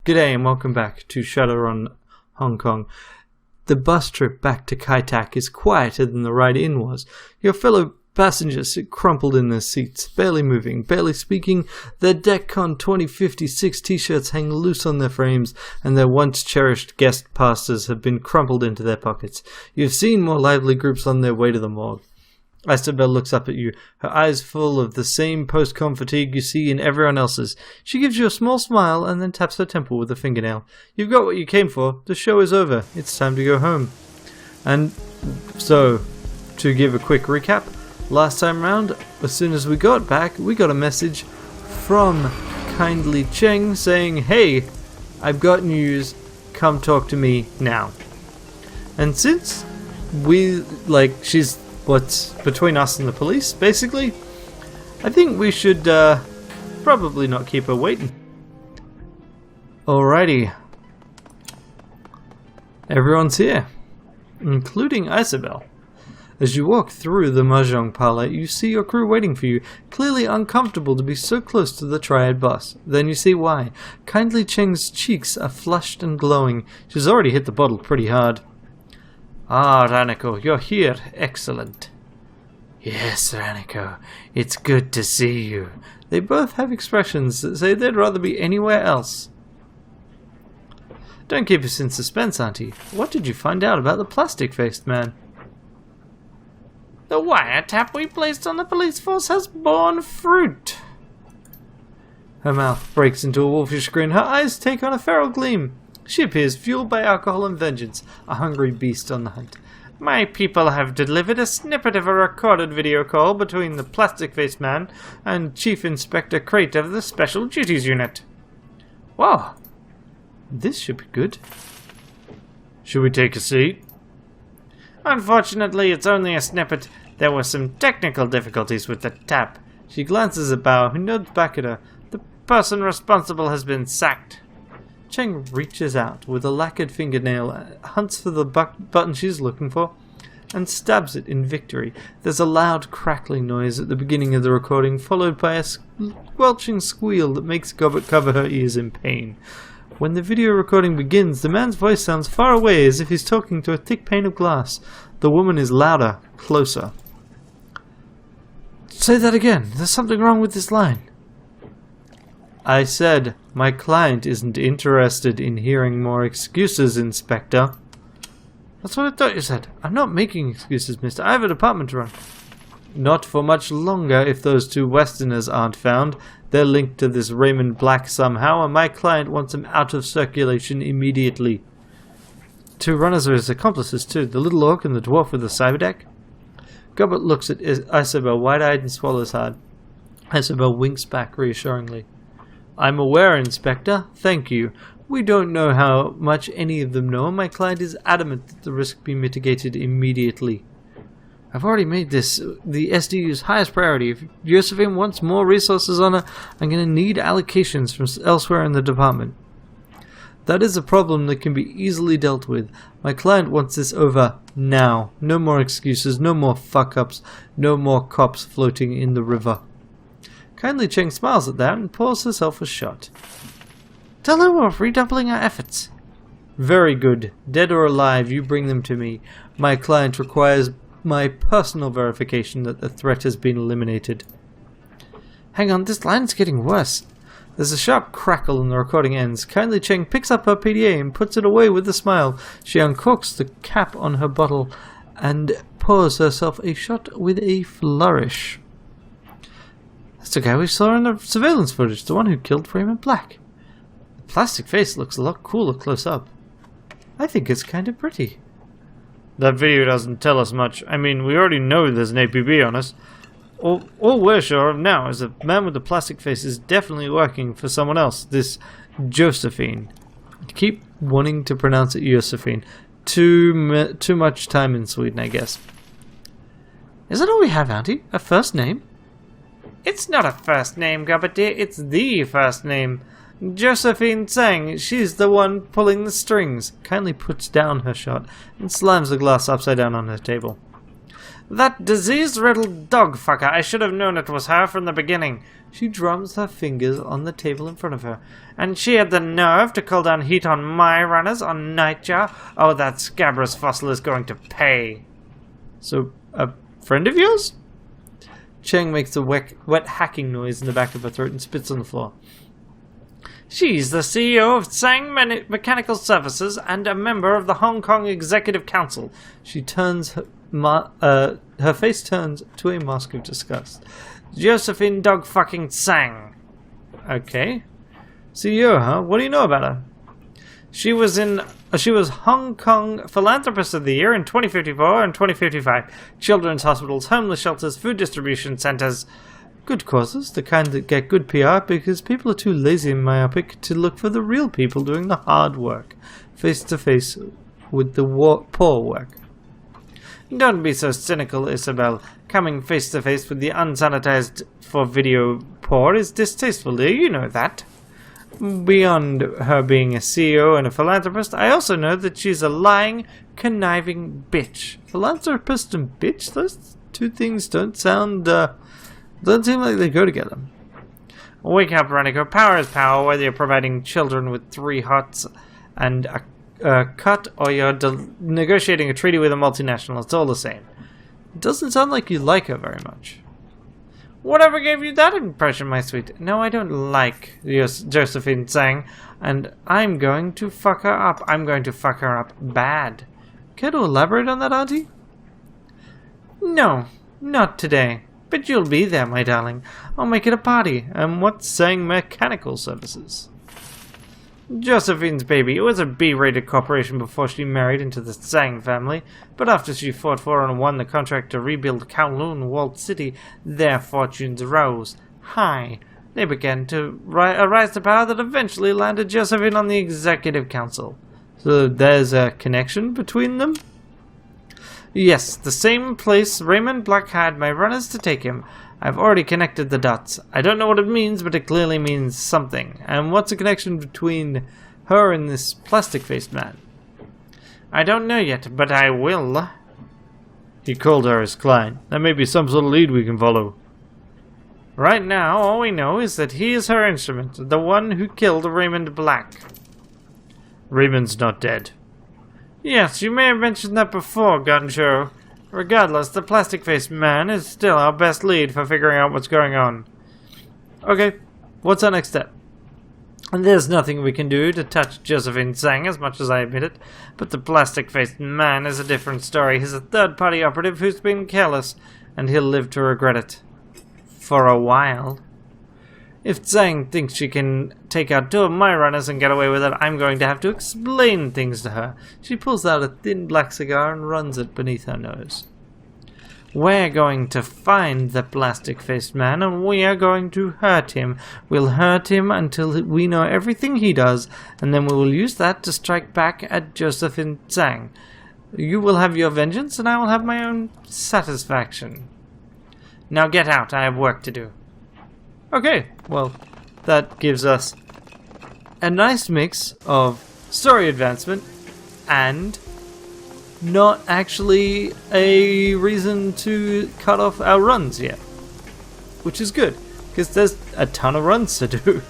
G'day and welcome back to Shadowrun Hong Kong. The bus trip back to Kai Tak is quieter than the ride in was. Your fellow passengers sit crumpled in their seats, barely moving, barely speaking. Their DECCON 2056 t-shirts hang loose on their frames, and their once cherished guest passes have been crumpled into their pockets. You've seen more lively groups on their way to the morgue. Isabel looks up at you, her eyes full of the same post-com fatigue you see in everyone else's. She gives you a small smile and then taps her temple with a fingernail. You've got what you came for. The show is over. It's time to go home. And so, to give a quick recap, last time round, as soon as we got back, we got a message from Kindly Cheng saying, "Hey, I've got news. Come talk to me now." And since she's what's between us and the police, basically, I think we should probably not keep her waiting. Alrighty. Everyone's here, including Isabel. As you walk through the mahjong parlor, you see your crew waiting for you, clearly uncomfortable to be so close to the Triad boss. Then you see why. Kindly Cheng's cheeks are flushed and glowing. She's already hit the bottle pretty hard. "Ah, Ranneko, you're here. Excellent." "Yes, Ranneko, it's good to see you." They both have expressions that say they'd rather be anywhere else. "Don't keep us in suspense, Auntie. What did you find out about the plastic-faced man?" "The wiretap we placed on the police force has borne fruit." Her mouth breaks into a wolfish grin. Her eyes take on a feral gleam. She appears fueled by alcohol and vengeance, a hungry beast on the hunt. "My people have delivered a snippet of a recorded video call between the plastic-faced man and Chief Inspector Crate of the Special Duties Unit." "Wow, this should be good. Should we take a seat?" "Unfortunately, it's only a snippet. There were some technical difficulties with the tap." She glances at Bao, who nods back at her. "The person responsible has been sacked." Cheng reaches out with a lacquered fingernail, hunts for the button she's looking for, and stabs it in victory. There's a loud crackling noise at the beginning of the recording, followed by a squelching squeal that makes Gobbet cover her ears in pain. When the video recording begins, the man's voice sounds far away, as if he's talking to a thick pane of glass. The woman is louder, closer. "Say that again. There's something wrong with this line." "I said, my client isn't interested in hearing more excuses, Inspector." "That's what I thought you said." "I'm not making excuses, mister. I have a department to run." "Not for much longer if those two Westerners aren't found. They're linked to this Raymond Black somehow, and my client wants them out of circulation immediately." "Two runners are his accomplices, too. The little orc and the dwarf with the cyberdeck." Gobbet looks at Isabel, wide-eyed, and swallows hard. Isabel winks back reassuringly. "I'm aware, Inspector. Thank you. We don't know how much any of them know, and my client is adamant that the risk be mitigated immediately." "I've already made this the SDU's highest priority. If Josephine wants more resources on her, I'm going to need allocations from elsewhere in the department." "That is a problem that can be easily dealt with. My client wants this over now. No more excuses, no more fuck-ups, no more cops floating in the river." Kindly Cheng smiles at that and pours herself a shot. "Tell her we're redoubling our efforts." "Very good. Dead or alive, you bring them to me. My client requires my personal verification that the threat has been eliminated." "Hang on, this line's getting worse." There's a sharp crackle and the recording ends. Kindly Cheng picks up her PDA and puts it away with a smile. She uncorks the cap on her bottle and pours herself a shot with a flourish. "That's the guy we saw in the surveillance footage, the one who killed Raymond Black." "The plastic face looks a lot cooler close up." "I think it's kind of pretty." "That video doesn't tell us much. I mean, we already know there's an APB on us. All we're sure of now is the man with the plastic face is definitely working for someone else, this Josephine." Keep wanting to pronounce it Josephine. Too much time in Sweden, I guess. "Is that all we have, Auntie? A first name?" "It's not a first name, Gobbet dear. It's the first name. Josephine Tsang. She's the one pulling the strings." Kindly puts down her shot and slams the glass upside down on her table. That disease-riddled dog fucker. I should have known it was her from the beginning. She drums her fingers on the table in front of her. And she had the nerve to call down heat on my runners on Nightjar? Oh, that scabrous fossil is going to pay. So, a friend of yours? Cheng makes a wet hacking noise in the back of her throat and spits on the floor. She's the CEO of Tsang Mechanical Services and a member of the Hong Kong Executive Council. She turns her face turns to a mask of disgust. Josephine Dog-fucking Tsang. Okay. CEO, huh? What do you know about her? She was Hong Kong Philanthropist of the Year in 2054 and 2055. Children's hospitals, homeless shelters, food distribution centers. Good causes, the kind that get good PR because people are too lazy and myopic to look for the real people doing the hard work, face to face with the poor work. Don't be so cynical, Isabel. Coming face to face with the unsanitized for video poor is distasteful, dear. You know that. Beyond her being a CEO and a philanthropist, I also know that she's a lying, conniving bitch. Philanthropist and bitch? Those two things don't seem like they go together. Wake up, Ranneko. Power is power, whether you're providing children with 3 hearts and a cut or you're negotiating a treaty with a multinational. It's all the same. It doesn't sound like you like her very much. Whatever gave you that impression, my sweet? No, I don't like Josephine Tsang, and I'm going to fuck her up. I'm going to fuck her up bad. Care to elaborate on that, Auntie? No, not today. But you'll be there, my darling. I'll make it a party. And what's Tsang Mechanical Services? Josephine's baby. It was a B-rated corporation before she married into the Tsang family, but after she fought for and won the contract to rebuild Kowloon Walled City, their fortunes rose high. They began to rise to power that eventually landed Josephine on the executive council. So there's a connection between them? Yes, the same place Raymond Black had my runners to take him. I've already connected the dots. I don't know what it means, but it clearly means something. And what's the connection between her and this plastic-faced man? I don't know yet, but I will. He called her his client. That may be some sort of lead we can follow. Right now, all we know is that he is her instrument, the one who killed Raymond Black. Raymond's not dead. Yes, you may have mentioned that before, Guncho. Regardless, the plastic-faced man is still our best lead for figuring out what's going on. Okay, what's our next step? And there's nothing we can do to touch Josephine Tsang, as much as I admit it, but the plastic-faced man is a different story. He's a third-party operative who's been careless, and he'll live to regret it. For a while. If Tsang thinks she can take out 2 of my runners and get away with it, I'm going to have to explain things to her. She pulls out a thin black cigar and runs it beneath her nose. We're going to find the plastic-faced man, and we are going to hurt him. We'll hurt him until we know everything he does, and then we will use that to strike back at Josephine Tsang. You will have your vengeance, and I will have my own satisfaction. Now get out, I have work to do. Okay, well, that gives us a nice mix of story advancement and not actually a reason to cut off our runs yet. Which is good, because there's a ton of runs to do.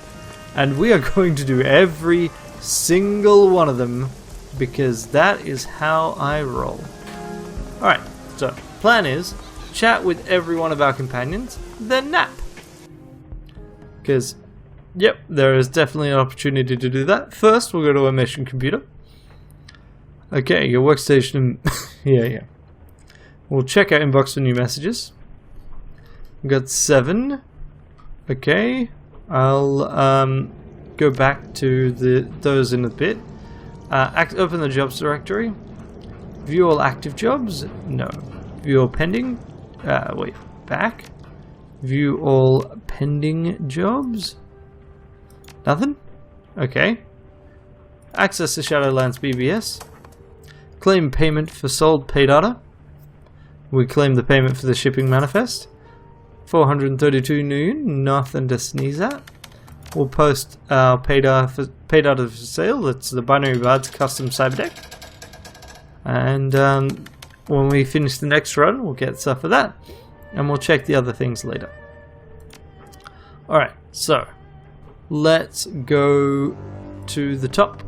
And we are going to do every single one of them, because that is how I roll. Alright, so plan is chat with every one of our companions, then nap. Because, yep, there is definitely an opportunity to do that. First, we'll go to a mission computer. Okay, your workstation. yeah. We'll check our inbox for new messages. We've got 7. Okay, I'll go back to those in a bit. Open the jobs directory. View all active jobs. No. View all pending. Wait, back. View all pending jobs. Nothing? Okay. Access to Shadowlands BBS. Claim payment for sold pay data. We claim the payment for the shipping manifest. 432 million, nothing to sneeze at. We'll post our pay data for sale. That's the Binary Bards custom cyber deck. And when we finish the next run, we'll get stuff for that. And we'll check the other things later. Alright, so let's go to the top.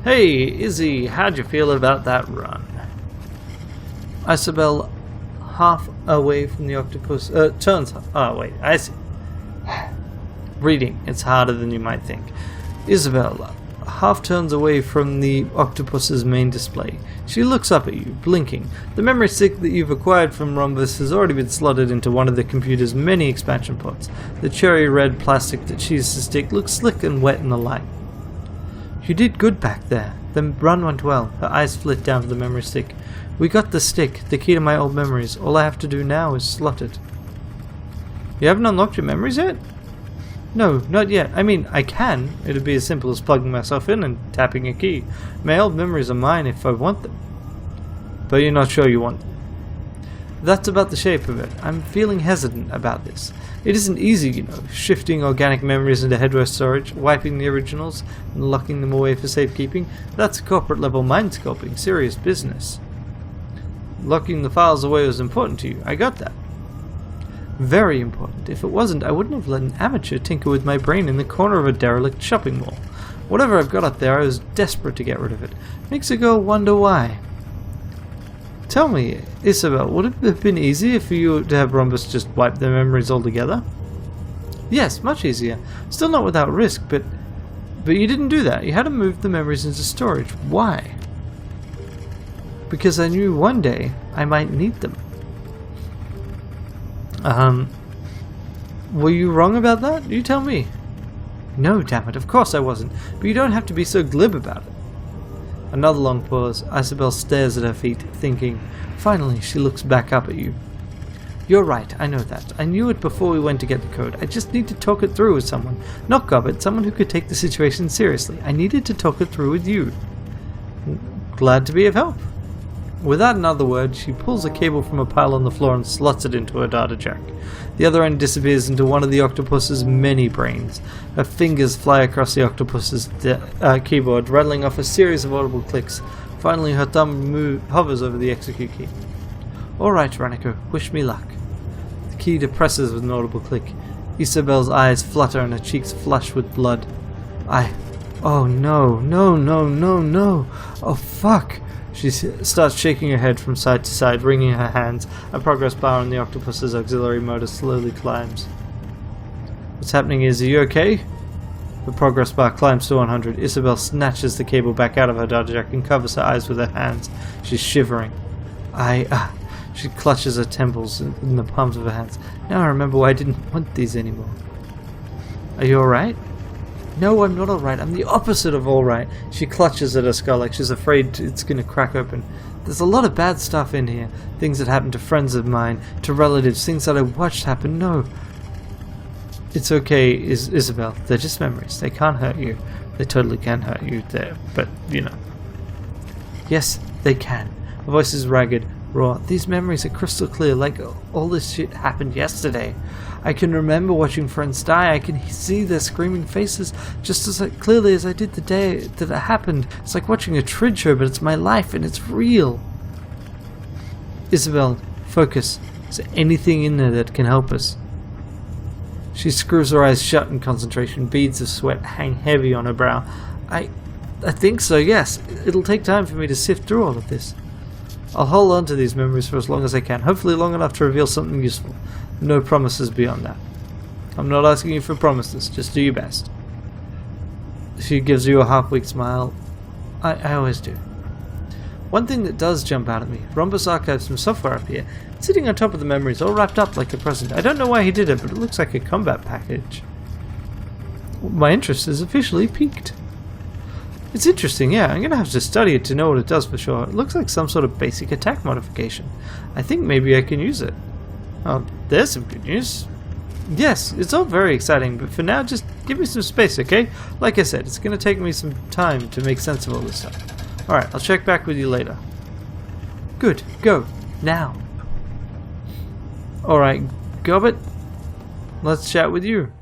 Hey, Izzy, how'd you feel about that run? Isabel, half away from the octopus, turns, oh wait, I see. Reading, it's harder than you might think. Isabel, half turns away from the octopus's main display. She looks up at you, blinking. The memory stick that you've acquired from Rhombus has already been slotted into one of the computer's many expansion ports. The cherry red plastic that she's the stick looks slick and wet in the light. You did good back there. The run went well. Her eyes flit down to the memory stick. We got the stick, the key to my old memories. All I have to do now is slot it. You haven't unlocked your memories yet? No, not yet. I mean, I can. It'd be as simple as plugging myself in and tapping a key. My old memories are mine if I want them. But you're not sure you want them. That's about the shape of it. I'm feeling hesitant about this. It isn't easy, you know, shifting organic memories into hardware storage, wiping the originals, and locking them away for safekeeping. That's corporate level mind sculpting, serious business. Locking the files away was important to you. I got that. Very important. If it wasn't, I wouldn't have let an amateur tinker with my brain in the corner of a derelict shopping mall. Whatever I've got up there, I was desperate to get rid of it. Makes a girl wonder why. Tell me, Isabel, would it have been easier for you to have Rhombus just wipe their memories altogether? Yes, much easier. Still not without risk, but you didn't do that. You had to move the memories into storage. Why? Because I knew one day I might need them. Were you wrong about that? You tell me. No, damn it, of course I wasn't. But you don't have to be so glib about it. Another long pause. Isabel stares at her feet, thinking. Finally, she looks back up at you. You're right, I know that. I knew it before we went to get the code. I just need to talk it through with someone. Not Gobbett, someone who could take the situation seriously. I needed to talk it through with you. Glad to be of help. Without another word, she pulls a cable from a pile on the floor and slots it into her data jack. The other end disappears into one of the octopus's many brains. Her fingers fly across the octopus's keyboard, rattling off a series of audible clicks. Finally, her thumb hovers over the execute key. Alright, Ranneko, wish me luck. The key depresses with an audible click. Isabel's eyes flutter and her cheeks flush with blood. Oh no, no, no, no, no. Oh fuck. She starts shaking her head from side to side, wringing her hands. A progress bar on the octopus's auxiliary motor slowly climbs. What's happening is, are you okay? The progress bar climbs to 100. Isabel snatches the cable back out of her data jack and covers her eyes with her hands. She's shivering. She clutches her temples in the palms of her hands. Now I remember why I didn't want these anymore. Are you alright? No, I'm not alright. I'm the opposite of alright. She clutches at her skull like she's afraid it's going to crack open. There's a lot of bad stuff in here. Things that happened to friends of mine, to relatives, things that I watched happen. No. It's okay, Isabel. They're just memories. They can't hurt you. They totally can hurt you there, but, you know. Yes, they can. Her voice is ragged, raw. These memories are crystal clear, like all this shit happened yesterday. I can remember watching friends die. I can see their screaming faces just as clearly as I did the day that it happened. It's like watching a Trid show, but it's my life and it's real. Isabel, focus. Is there anything in there that can help us? She screws her eyes shut in concentration. Beads of sweat hang heavy on her brow. I think so, yes. It'll take time for me to sift through all of this. I'll hold on to these memories for as long as I can, hopefully long enough to reveal something useful. No promises beyond that. I'm not asking you for promises, just do your best. She gives you a half-weak smile. I always do. One thing that does jump out at me, Rhombus archived some software up here, sitting on top of the memories, all wrapped up like a present. I don't know why he did it, but it looks like a combat package. My interest is officially piqued. It's interesting, yeah. I'm going to have to study it to know what it does for sure. It looks like some sort of basic attack modification. I think maybe I can use it. Oh, there's some good news. Yes, it's all very exciting, but for now, just give me some space, okay? Like I said, it's going to take me some time to make sense of all this stuff. Alright, I'll check back with you later. Good, go. Now. Alright, Gobbett. Let's chat with you.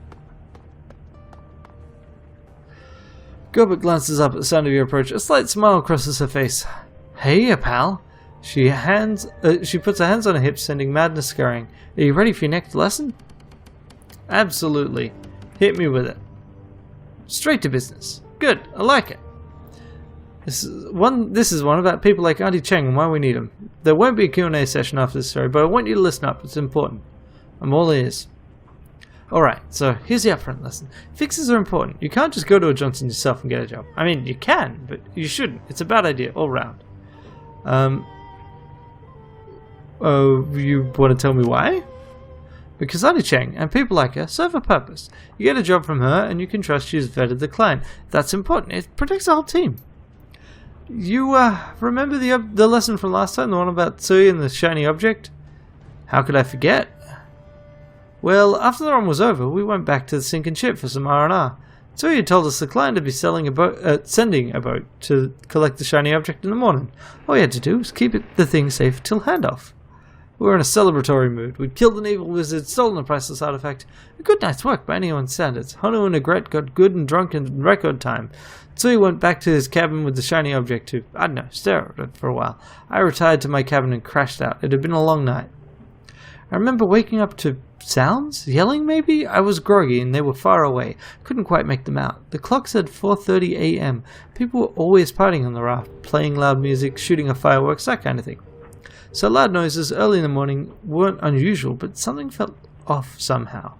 Gilbert glances up at the sound of your approach. A slight smile crosses her face. Hey, pal. She puts her hands on her hips, sending madness scurrying. Are you ready for your next lesson? Absolutely. Hit me with it. Straight to business. Good. I like it. This is one about people like Auntie Cheng and why we need them. There won't be a Q&A session after this story, but I want you to listen up. It's important. I'm all ears. Alright, so here's the upfront lesson. Fixes are important. You can't just go to a Johnson yourself and get a job. I mean, you can, but you shouldn't. It's a bad idea all round. You want to tell me why? Because Auntie Cheng and people like her serve a purpose. You get a job from her and you can trust she's vetted the client. That's important. It protects the whole team. You remember the lesson from last time, the one about Tsui and the shiny object? How could I forget? Well, after the run was over, we went back to the sinking ship for some R&R. Tsui had told us the client would be sending a boat to collect the shiny object in the morning. All we had to do was keep the thing safe till handoff. We were in a celebratory mood. We'd killed an evil wizard, stolen a priceless artifact. A good night's work by anyone's standards. Honu and Egret got good and drunk in record time. Tsui went back to his cabin with the shiny object to, I don't know, stare at it for a while. I retired to my cabin and crashed out. It had been a long night. I remember waking up to sounds? Yelling, maybe? I was groggy and they were far away. Couldn't quite make them out. The clock said 4:30 a.m. People were always partying on the raft, playing loud music, shooting off fireworks, that kind of thing. So loud noises early in the morning weren't unusual, but something felt off somehow.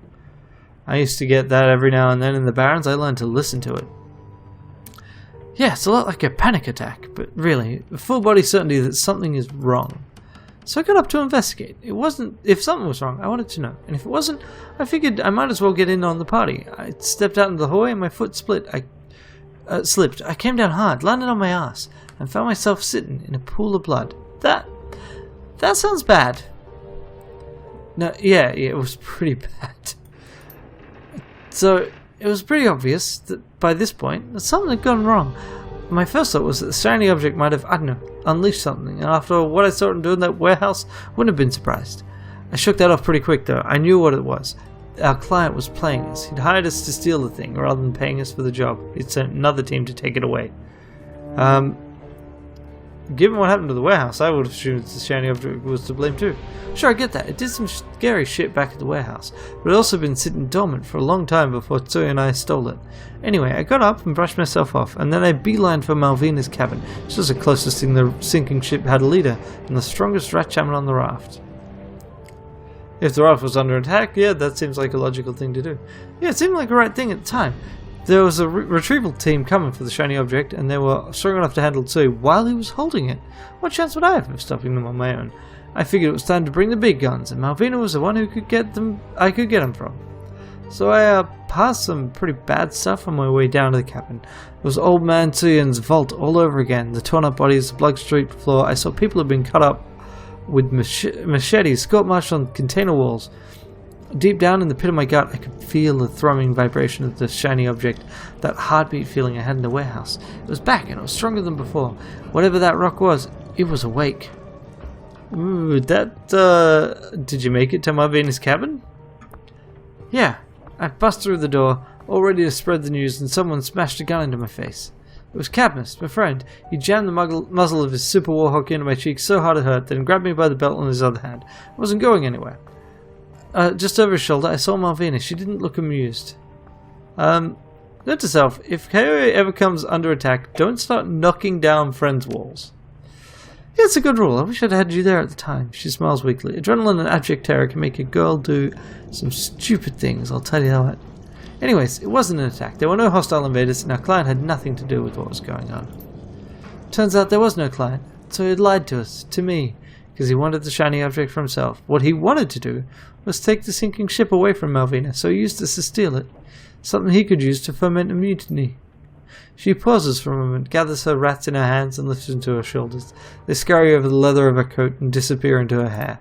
I used to get that every now and then in the Barrens. I learned to listen to it. Yeah, it's a lot like a panic attack, but really, a full body certainty that something is wrong. So I got up to investigate. If something was wrong, I wanted to know. And if it wasn't, I figured I might as well get in on the party. I stepped out into the hallway and my foot slipped. I came down hard, landed on my ass, and found myself sitting in a pool of blood. That sounds bad. No, yeah, it was pretty bad. So it was pretty obvious that by this point, that something had gone wrong. My first thought was that the shiny object might have, I don't know, unleashed something, and after what I saw him do in that warehouse, wouldn't have been surprised. I shook that off pretty quick though. I knew what it was. Our client was playing us. He'd hired us to steal the thing rather than paying us for the job. He'd sent another team to take it away. Given what happened to the warehouse, I would have assumed the shiny object was to blame too. Sure, I get that. It did some scary shit back at the warehouse, but it had also been sitting dormant for a long time before Tsui and I stole it. Anyway, I got up and brushed myself off, and then I beelined for Malvina's cabin. This was the closest thing the sinking ship had a leader, and the strongest rat shaman on the raft. If the raft was under attack, yeah, that seems like a logical thing to do. Yeah, it seemed like the right thing at the time. There was a retrieval team coming for the shiny object, and they were strong enough to handle Tsui while he was holding it. What chance would I have of stopping them on my own? I figured it was time to bring the big guns, and Malvina was the one who could get them. I could get them from. So I passed some pretty bad stuff on my way down to the cabin. It was old man Tsuyen's vault all over again. The torn up bodies, the blood-streaked floor. I saw people had been cut up with machetes, court-martialed on container walls. Deep down in the pit of my gut, I could feel the thrumming vibration of the shiny object, that heartbeat feeling I had in the warehouse. It was back, and it was stronger than before. Whatever that rock was, it was awake. Ooh, did you make it to Malvina's cabin? Yeah, I bust through the door, all ready to spread the news, and someone smashed a gun into my face. It was Cadmus, my friend. He jammed the muzzle of his Super Warhawk into my cheek so hard it hurt, then grabbed me by the belt on his other hand. I wasn't going anywhere. Just over his shoulder, I saw Malvina. She didn't look amused. Note to self, if KOA ever comes under attack, don't start knocking down friends' walls. Yeah, it's a good rule. I wish I'd had you there at the time. She smiles weakly. Adrenaline and abject terror can make a girl do some stupid things, I'll tell you that. Anyways, it wasn't an attack. There were no hostile invaders, and our client had nothing to do with what was going on. Turns out there was no client, so he had lied to us, to me, because he wanted the shiny object for himself. What he wanted to do was take the sinking ship away from Malvina, so he used us to steal it. Something he could use to foment a mutiny. She pauses for a moment, gathers her rats in her hands and lifts them to her shoulders. They scurry over the leather of her coat and disappear into her hair.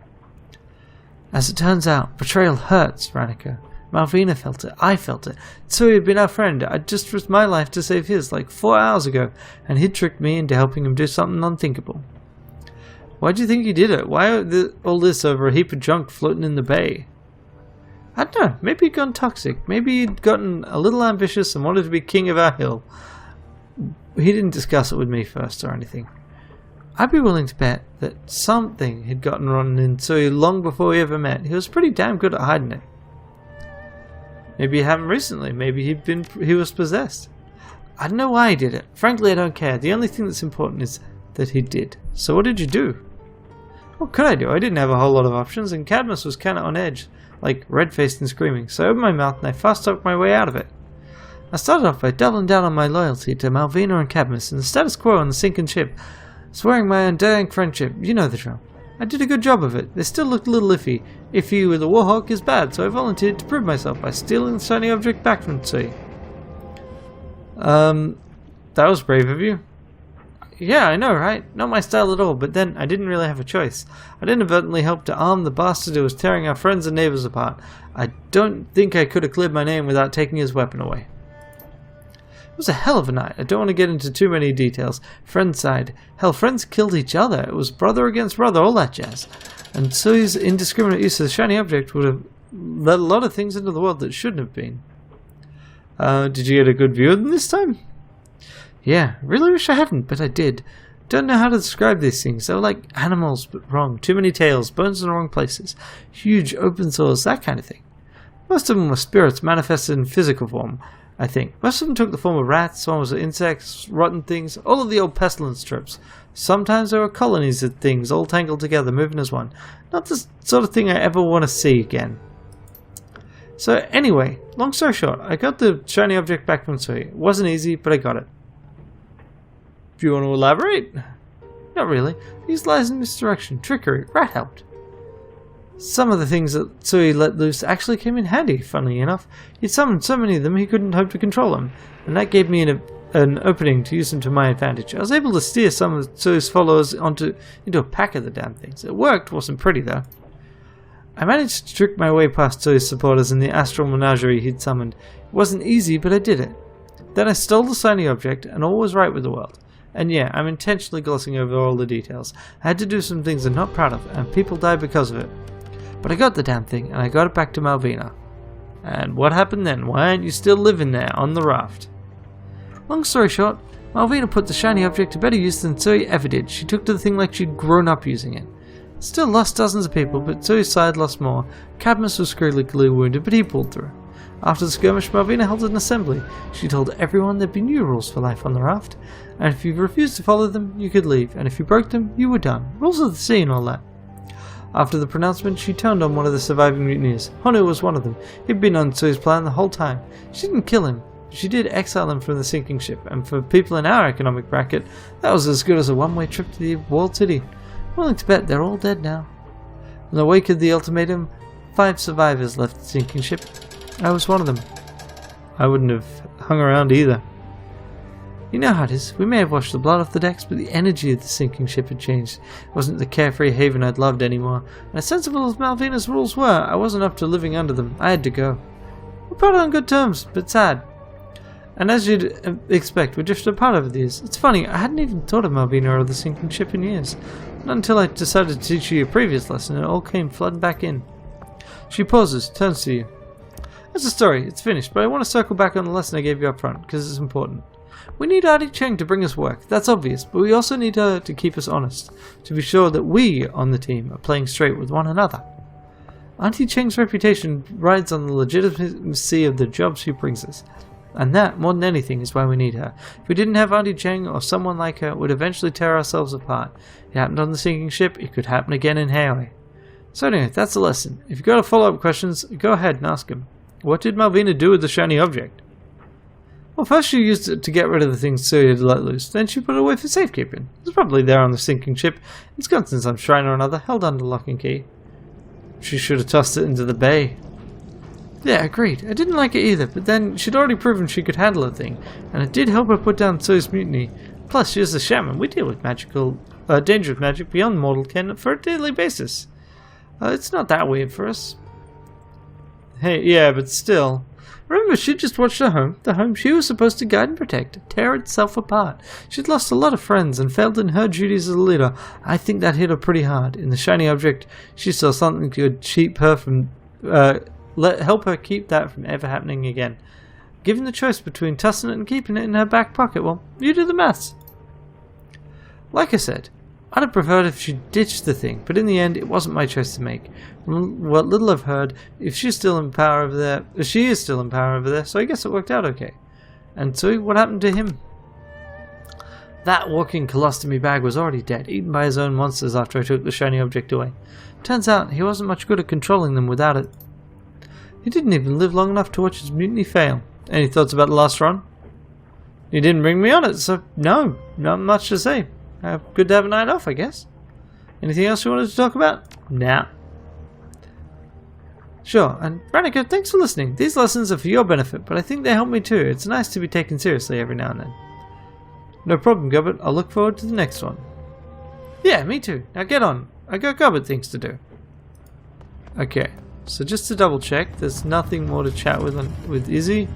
As it turns out, betrayal hurts, Ranneko. Malvina felt it. I felt it. Tsui had been our friend. I'd just risked my life to save his, like 4 hours ago, and he'd tricked me into helping him do something unthinkable. Why do you think he did it? Why all this over a heap of junk floating in the bay? I don't know. Maybe he'd gone toxic. Maybe he'd gotten a little ambitious and wanted to be king of our hill. he didn't discuss it with me first or anything. I'd be willing to bet that something had gotten wrong in Tsui long before we ever met. He was pretty damn good at hiding it. Maybe it happened recently. Maybe he was possessed. I don't know why he did it. Frankly, I don't care. The only thing that's important is that he did. So what did you do? What could I do? I didn't have a whole lot of options, and Cadmus was kind of on edge, like red-faced and screaming. So I opened my mouth and I fast-talked my way out of it. I started off by doubling down on my loyalty to Malvina and Cadmus and the status quo on the sinking ship, swearing my undying friendship. You know the drill. I did a good job of it. They still looked a little iffy. Iffy with a warhawk is bad, so I volunteered to prove myself by stealing the shiny object back from Tsui. That was brave of you. Yeah, I know, right? Not my style at all, but then I didn't really have a choice. I'd inadvertently helped to arm the bastard who was tearing our friends and neighbors apart. I don't think I could have cleared my name without taking his weapon away. It was a hell of a night. I don't want to get into too many details. Friends died. Hell, friends killed each other. It was brother against brother, all that jazz. And Tsui's indiscriminate use of the shiny object would have let a lot of things into the world that shouldn't have been. Did you get a good view of them this time? Yeah, really wish I hadn't, but I did. Don't know how to describe these things. They were like animals, but wrong. Too many tails, bones in the wrong places, huge open sores, that kind of thing. Most of them were spirits manifested in physical form, I think. Most of them took the form of rats, one was insects, rotten things, all of the old pestilence tropes. Sometimes there were colonies of things all tangled together, moving as one. Not the sort of thing I ever want to see again. So anyway, long story short, I got the shiny object back from Tsui. It wasn't easy, but I got it. Do you want to elaborate? Not really. These lies in misdirection, trickery, rat helped. Some of the things that Tsui let loose actually came in handy, funnily enough. He'd summoned so many of them he couldn't hope to control them, and that gave me an opening to use them to my advantage. I was able to steer some of Tsui's followers into a pack of the damn things. It worked, wasn't pretty though. I managed to trick my way past Tsui's supporters in the astral menagerie he'd summoned. It wasn't easy, but I did it. Then I stole the shiny object, and all was right with the world. And yeah, I'm intentionally glossing over all the details. I had to do some things I'm not proud of, and people died because of it. But I got the damn thing, and I got it back to Malvina. And what happened then? Why aren't you still living there, on the raft? Long story short, Malvina put the shiny object to better use than Tsui ever did. She took to the thing like she'd grown up using it. Still lost dozens of people, but Tsui's side lost more. Cadmus was critically wounded, but he pulled through. After the skirmish, Malvina held an assembly. She told everyone there'd be new rules for life on the raft, and if you refused to follow them, you could leave, and if you broke them, you were done. Rules of the sea and all that. After the pronouncement, she turned on one of the surviving mutineers. Honu was one of them. He'd been on Tsui's plan the whole time. She didn't kill him. She did exile him from the sinking ship, and for people in our economic bracket, that was as good as a one-way trip to the walled city. I'm willing to bet they're all dead now. In the wake of the ultimatum, 5 survivors left the sinking ship. I was one of them. I wouldn't have hung around either. You know how it is. We may have washed the blood off the decks, but the energy of the sinking ship had changed. It wasn't the carefree haven I'd loved anymore. And as sensible as Malvina's rules were, I wasn't up to living under them. I had to go. We parted on good terms, but sad. And as you'd expect, we drifted apart over the years. It's funny, I hadn't even thought of Malvina or the sinking ship in years. Not until I decided to teach you a previous lesson, it all came flooding back in. She pauses, turns to you. That's the story, it's finished, but I want to circle back on the lesson I gave you up front, because it's important. We need Auntie Cheng to bring us work, that's obvious, but we also need her to keep us honest, to be sure that we on the team are playing straight with one another. Auntie Cheng's reputation rides on the legitimacy of the job she brings us, and that, more than anything, is why we need her. If we didn't have Auntie Cheng or someone like her, we'd eventually tear ourselves apart. It happened on the sinking ship, it could happen again in Hawaii. So anyway, that's the lesson. If you've got follow-up questions, go ahead and ask them. What did Malvina do with the shiny object? Well, first she used it to get rid of the things Tsui had let loose, then she put it away for safekeeping. It's probably there on the sinking ship. It's gone to some shrine or another, held under lock and key. She should have tossed it into the bay. Yeah, agreed. I didn't like it either, but then she'd already proven she could handle a thing, and it did help her put down Tsui's mutiny. Plus, she is a shaman. We deal with dangerous magic beyond mortal ken for a daily basis. It's not that weird for us. Hey, yeah, but still. Remember, she just watched her home, the home she was supposed to guide and protect, tear itself apart. She'd lost a lot of friends and failed in her duties as a leader. I think that hit her pretty hard. In the shiny object, she saw something that could keep her from, help her keep that from ever happening again. Given the choice between tossing it and keeping it in her back pocket, well, you do the maths. Like I said, I'd have preferred if she ditched the thing, but in the end, it wasn't my choice to make. From what little I've heard, if she is still in power over there, so I guess it worked out okay. And so, what happened to him? That walking colostomy bag was already dead, eaten by his own monsters after I took the shiny object away. Turns out, he wasn't much good at controlling them without it. He didn't even live long enough to watch his mutiny fail. Any thoughts about the last run? You didn't bring me on it, so no, not much to say. Good to have a night off, I guess. Anything else you wanted to talk about? Nah. Sure, and Ranneko, thanks for listening. These lessons are for your benefit, but I think they help me too. It's nice to be taken seriously every now and then. No problem, Gubbert. I'll look forward to the next one. Yeah, me too. Now get on. I got Gubbert things to do. Okay, so just to double check, there's nothing more to chat with Izzy.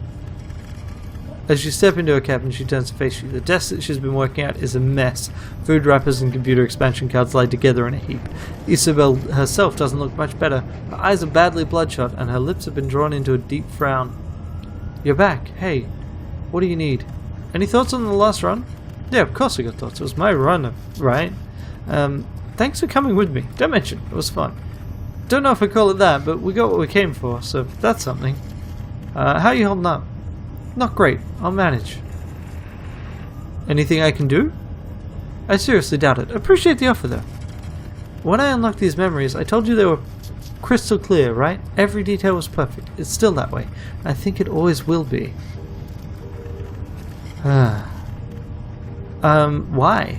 As you step into her cabin, she turns to face you. The desk that she's been working at is a mess. Food wrappers and computer expansion cards lie together in a heap. Isabel herself doesn't look much better. Her eyes are badly bloodshot, and her lips have been drawn into a deep frown. You're back. Hey, what do you need? Any thoughts on the last run? Yeah, of course I got thoughts. It was my run, right? Thanks for coming with me. Don't mention it. It was fun. Don't know if I call it that, but we got what we came for, so that's something. How are you holding up? Not great. I'll manage. Anything I can do? I seriously doubt it. Appreciate the offer, though. When I unlocked these memories, I told you they were crystal clear, right? Every detail was perfect. It's still that way. I think it always will be. Why?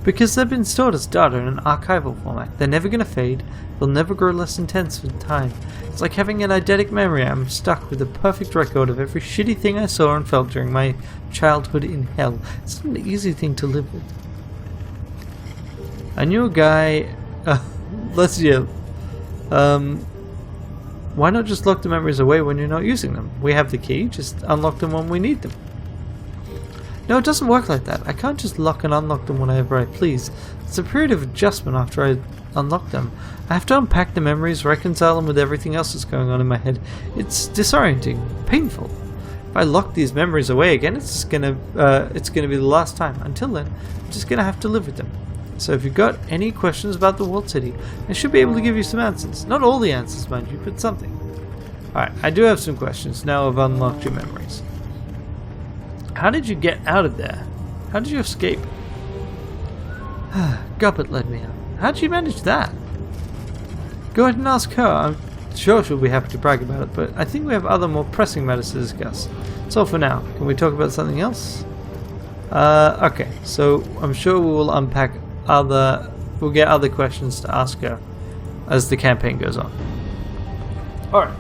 Because they've been stored as data in an archival format. They're never going to fade. They'll never grow less intense with time. It's like having an eidetic memory. I'm stuck with a perfect record of every shitty thing I saw and felt during my childhood in hell. It's not an easy thing to live with. I knew a guy... let's yell. Why not just lock the memories away when you're not using them? We have the key. Just unlock them when we need them. No, it doesn't work like that. I can't just lock and unlock them whenever I please. It's a period of adjustment after I unlock them. I have to unpack the memories, reconcile them with everything else that's going on in my head. It's disorienting, painful. If I lock these memories away again, it's gonna be the last time. Until then, I'm just gonna have to live with them. So if you've got any questions about the Walled City, I should be able to give you some answers. Not all the answers, mind you, but something. Alright, I do have some questions now I've unlocked your memories. How did you get out of there? How did you escape? Gubbert led me out. How did you manage that? Go ahead and ask her. I'm sure she'll be happy to brag about it, but I think we have other more pressing matters to discuss. That's all for now. Can we talk about something else? Okay, so I'm sure we will unpack we'll get other questions to ask her as the campaign goes on. Alright.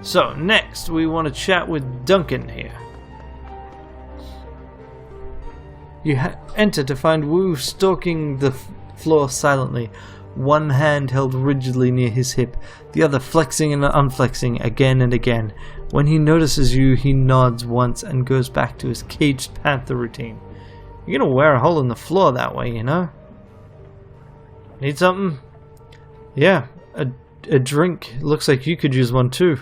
So, next we want to chat with Duncan here. You enter to find Wu stalking the floor silently, one hand held rigidly near his hip, the other flexing and unflexing again and again. When he notices you, he nods once and goes back to his caged panther routine. You're gonna wear a hole in the floor that way, you know? Need something? Yeah, a drink. Looks like you could use one too.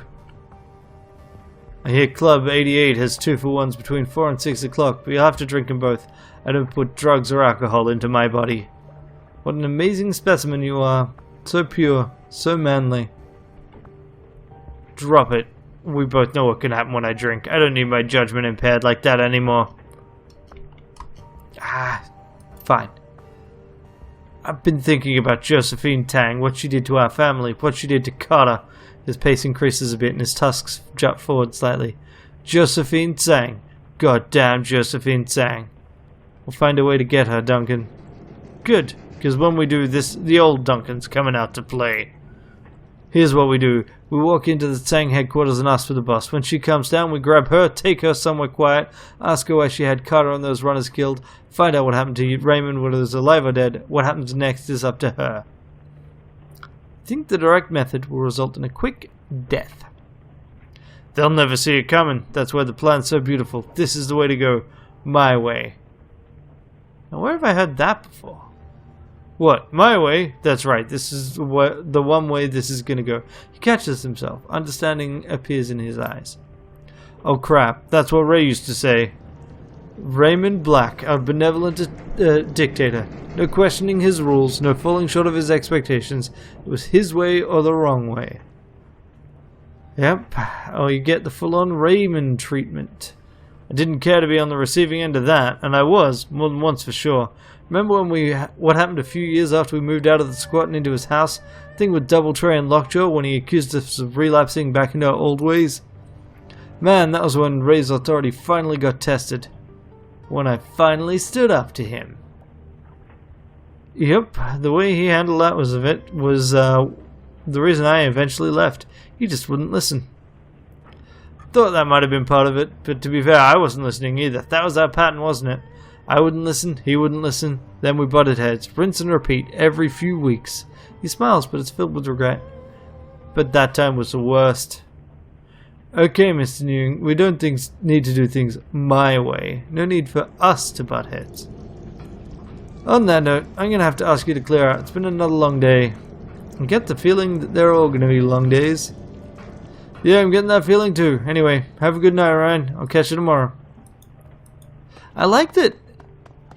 I hear Club 88 has 2-for-1s between 4 and 6 o'clock, but you'll have to drink them both. I don't put drugs or alcohol into my body. What an amazing specimen you are. So pure, so manly. Drop it. We both know what can happen when I drink. I don't need my judgment impaired like that anymore. Fine. I've been thinking about Josephine Tang, what she did to our family, what she did to Carter. His pace increases a bit and his tusks jut forward slightly. Josephine Tang. Goddamn Josephine Tang. We'll find a way to get her, Duncan. Good, because when we do this, the old Duncan's coming out to play. Here's what we do. We walk into the Tang headquarters and ask for the boss. When she comes down, we grab her, take her somewhere quiet, ask her why she had Carter and those runners killed, find out what happened to Raymond, whether he's alive or dead. What happens next is up to her. I think the direct method will result in a quick death. They'll never see it coming. That's why the plan's so beautiful. This is the way to go. My way. Now, where have I heard that before? What? My way? That's right. This is the one way this is going to go. He catches himself. Understanding appears in his eyes. Oh crap, that's what Ray used to say. Raymond Black, our benevolent dictator. No questioning his rules, no falling short of his expectations. It was his way or the wrong way. Yep, oh, you get the full-on Raymond treatment. I didn't care to be on the receiving end of that, and I was, more than once for sure. Remember what happened a few years after we moved out of the squat and into his house? Thing with Doubletray and Lockjaw when he accused us of relapsing back into our old ways? Man, that was when Ray's authority finally got tested. When I finally stood up to him. Yep, the way he handled that was the reason I eventually left. He just wouldn't listen. Thought that might have been part of it, but to be fair, I wasn't listening either. That was our pattern, wasn't it? I wouldn't listen, he wouldn't listen, then we butted heads. Rinse and repeat every few weeks. He smiles, but it's filled with regret. But that time was the worst. Okay, Mr. Newing, we don't need to do things my way. No need for us to butt heads. On that note, I'm going to have to ask you to clear out. It's been another long day. I get the feeling that they're all going to be long days. Yeah, I'm getting that feeling too. Anyway, have a good night, Ryan. I'll catch you tomorrow. I like that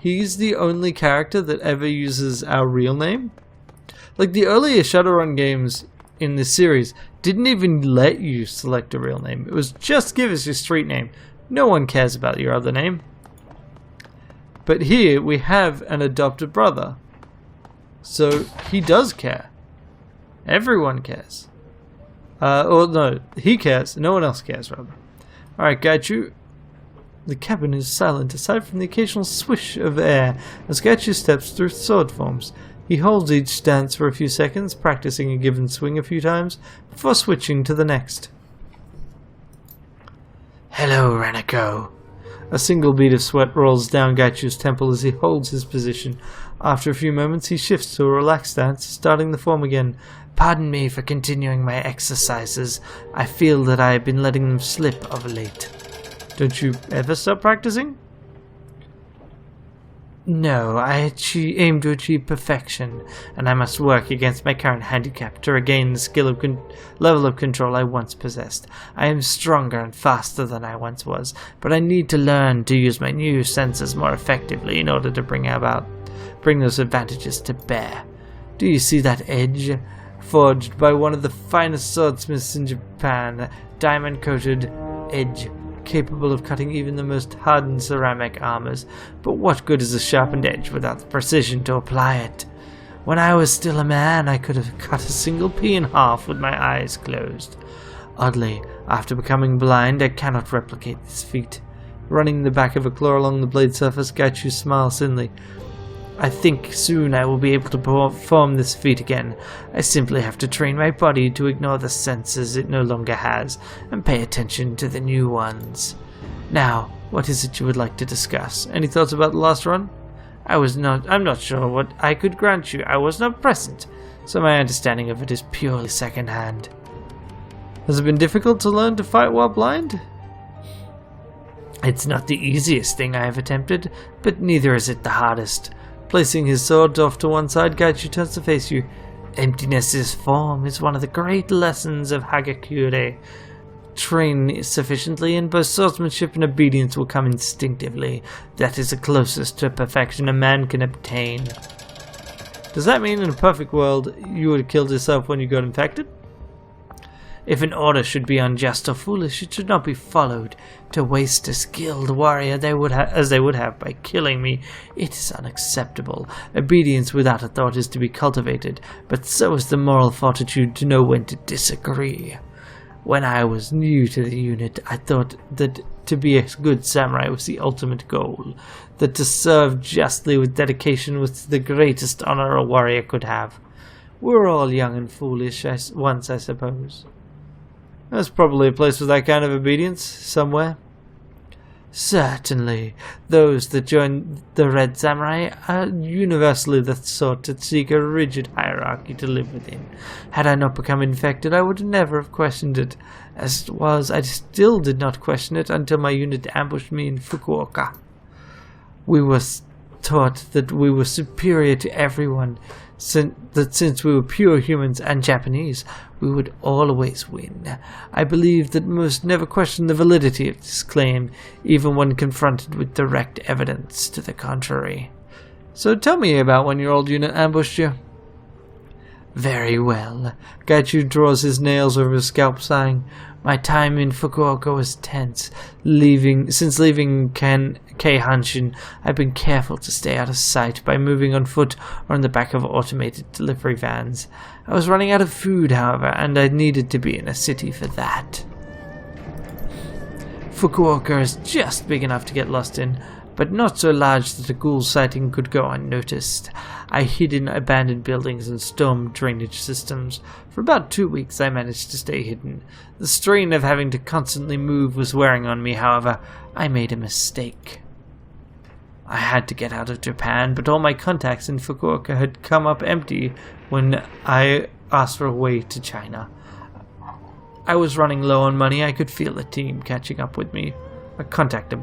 he's the only character that ever uses our real name. Like, the earlier Shadowrun games in this series didn't even let you select a real name. It was just give us your street name. No one cares about your other name. But here we have an adopted brother. So he does care. Everyone cares. Or no, he cares. No one else cares, rather. Alright, Gaichu. The cabin is silent, aside from the occasional swish of air as Gaichu steps through sword forms. He holds each stance for a few seconds, practicing a given swing a few times, before switching to the next. Hello, Ranneko. A single bead of sweat rolls down Gaichu's temple as he holds his position. After a few moments, he shifts to a relaxed stance, starting the form again. Pardon me for continuing my exercises. I feel that I have been letting them slip of late. Don't you ever stop practicing? No, I aim to achieve perfection, and I must work against my current handicap to regain the level of control I once possessed. I am stronger and faster than I once was, but I need to learn to use my new senses more effectively in order to bring those advantages to bear. Do you see that edge? Forged by one of the finest swordsmiths in Japan, diamond-coated edge, capable of cutting even the most hardened ceramic armors. But what good is a sharpened edge without the precision to apply it? When I was still a man, I could have cut a single pea in half with my eyes closed. Oddly, after becoming blind, I cannot replicate this feat. Running the back of a claw along the blade surface, Gaichu smiles thinly. I think soon I will be able to perform this feat again. I simply have to train my body to ignore the senses it no longer has and pay attention to the new ones. Now, what is it you would like to discuss? Any thoughts about the last run? I'm not sure what I could grant you. I was not present, so my understanding of it is purely second-hand. Has it been difficult to learn to fight while blind? It's not the easiest thing I have attempted, but neither is it the hardest. Placing his sword off to one side, Gaichu turns to face you. Emptiness is form is one of the great lessons of Hagakure. Train sufficiently, and both swordsmanship and obedience will come instinctively. That is the closest to perfection a man can obtain. Does that mean in a perfect world you would have killed yourself when you got infected? If an order should be unjust or foolish, it should not be followed. To waste a skilled warrior as they would have by killing me, it is unacceptable. Obedience without a thought is to be cultivated, but so is the moral fortitude to know when to disagree. When I was new to the unit, I thought that to be a good samurai was the ultimate goal, that to serve justly with dedication was the greatest honor a warrior could have. We were all young and foolish once, I suppose. There's probably a place with that kind of obedience, somewhere. Certainly. Those that join the Red Samurai are universally the sort that seek a rigid hierarchy to live within. Had I not become infected, I would never have questioned it. As it was, I still did not question it until my unit ambushed me in Fukuoka. We were taught that we were superior to everyone, since we were pure humans and Japanese, we would always win. I believe that most never questioned the validity of this claim, even when confronted with direct evidence to the contrary. So tell me about when your old unit ambushed you. Very well. Gaichu draws his nails over his scalp, sighing. My time in Fukuoka was tense. Since leaving Keihanshin, I've been careful to stay out of sight by moving on foot or in the back of automated delivery vans. I was running out of food, however, and I needed to be in a city for that. Fukuoka is just big enough to get lost in, but not so large that a ghoul sighting could go unnoticed. I hid in abandoned buildings and storm drainage systems. For about 2 weeks I managed to stay hidden. The strain of having to constantly move was wearing on me, however. I made a mistake. I had to get out of Japan, but all my contacts in Fukuoka had come up empty when I asked for a way to China. I was running low on money. I could feel the team catching up with me. A contact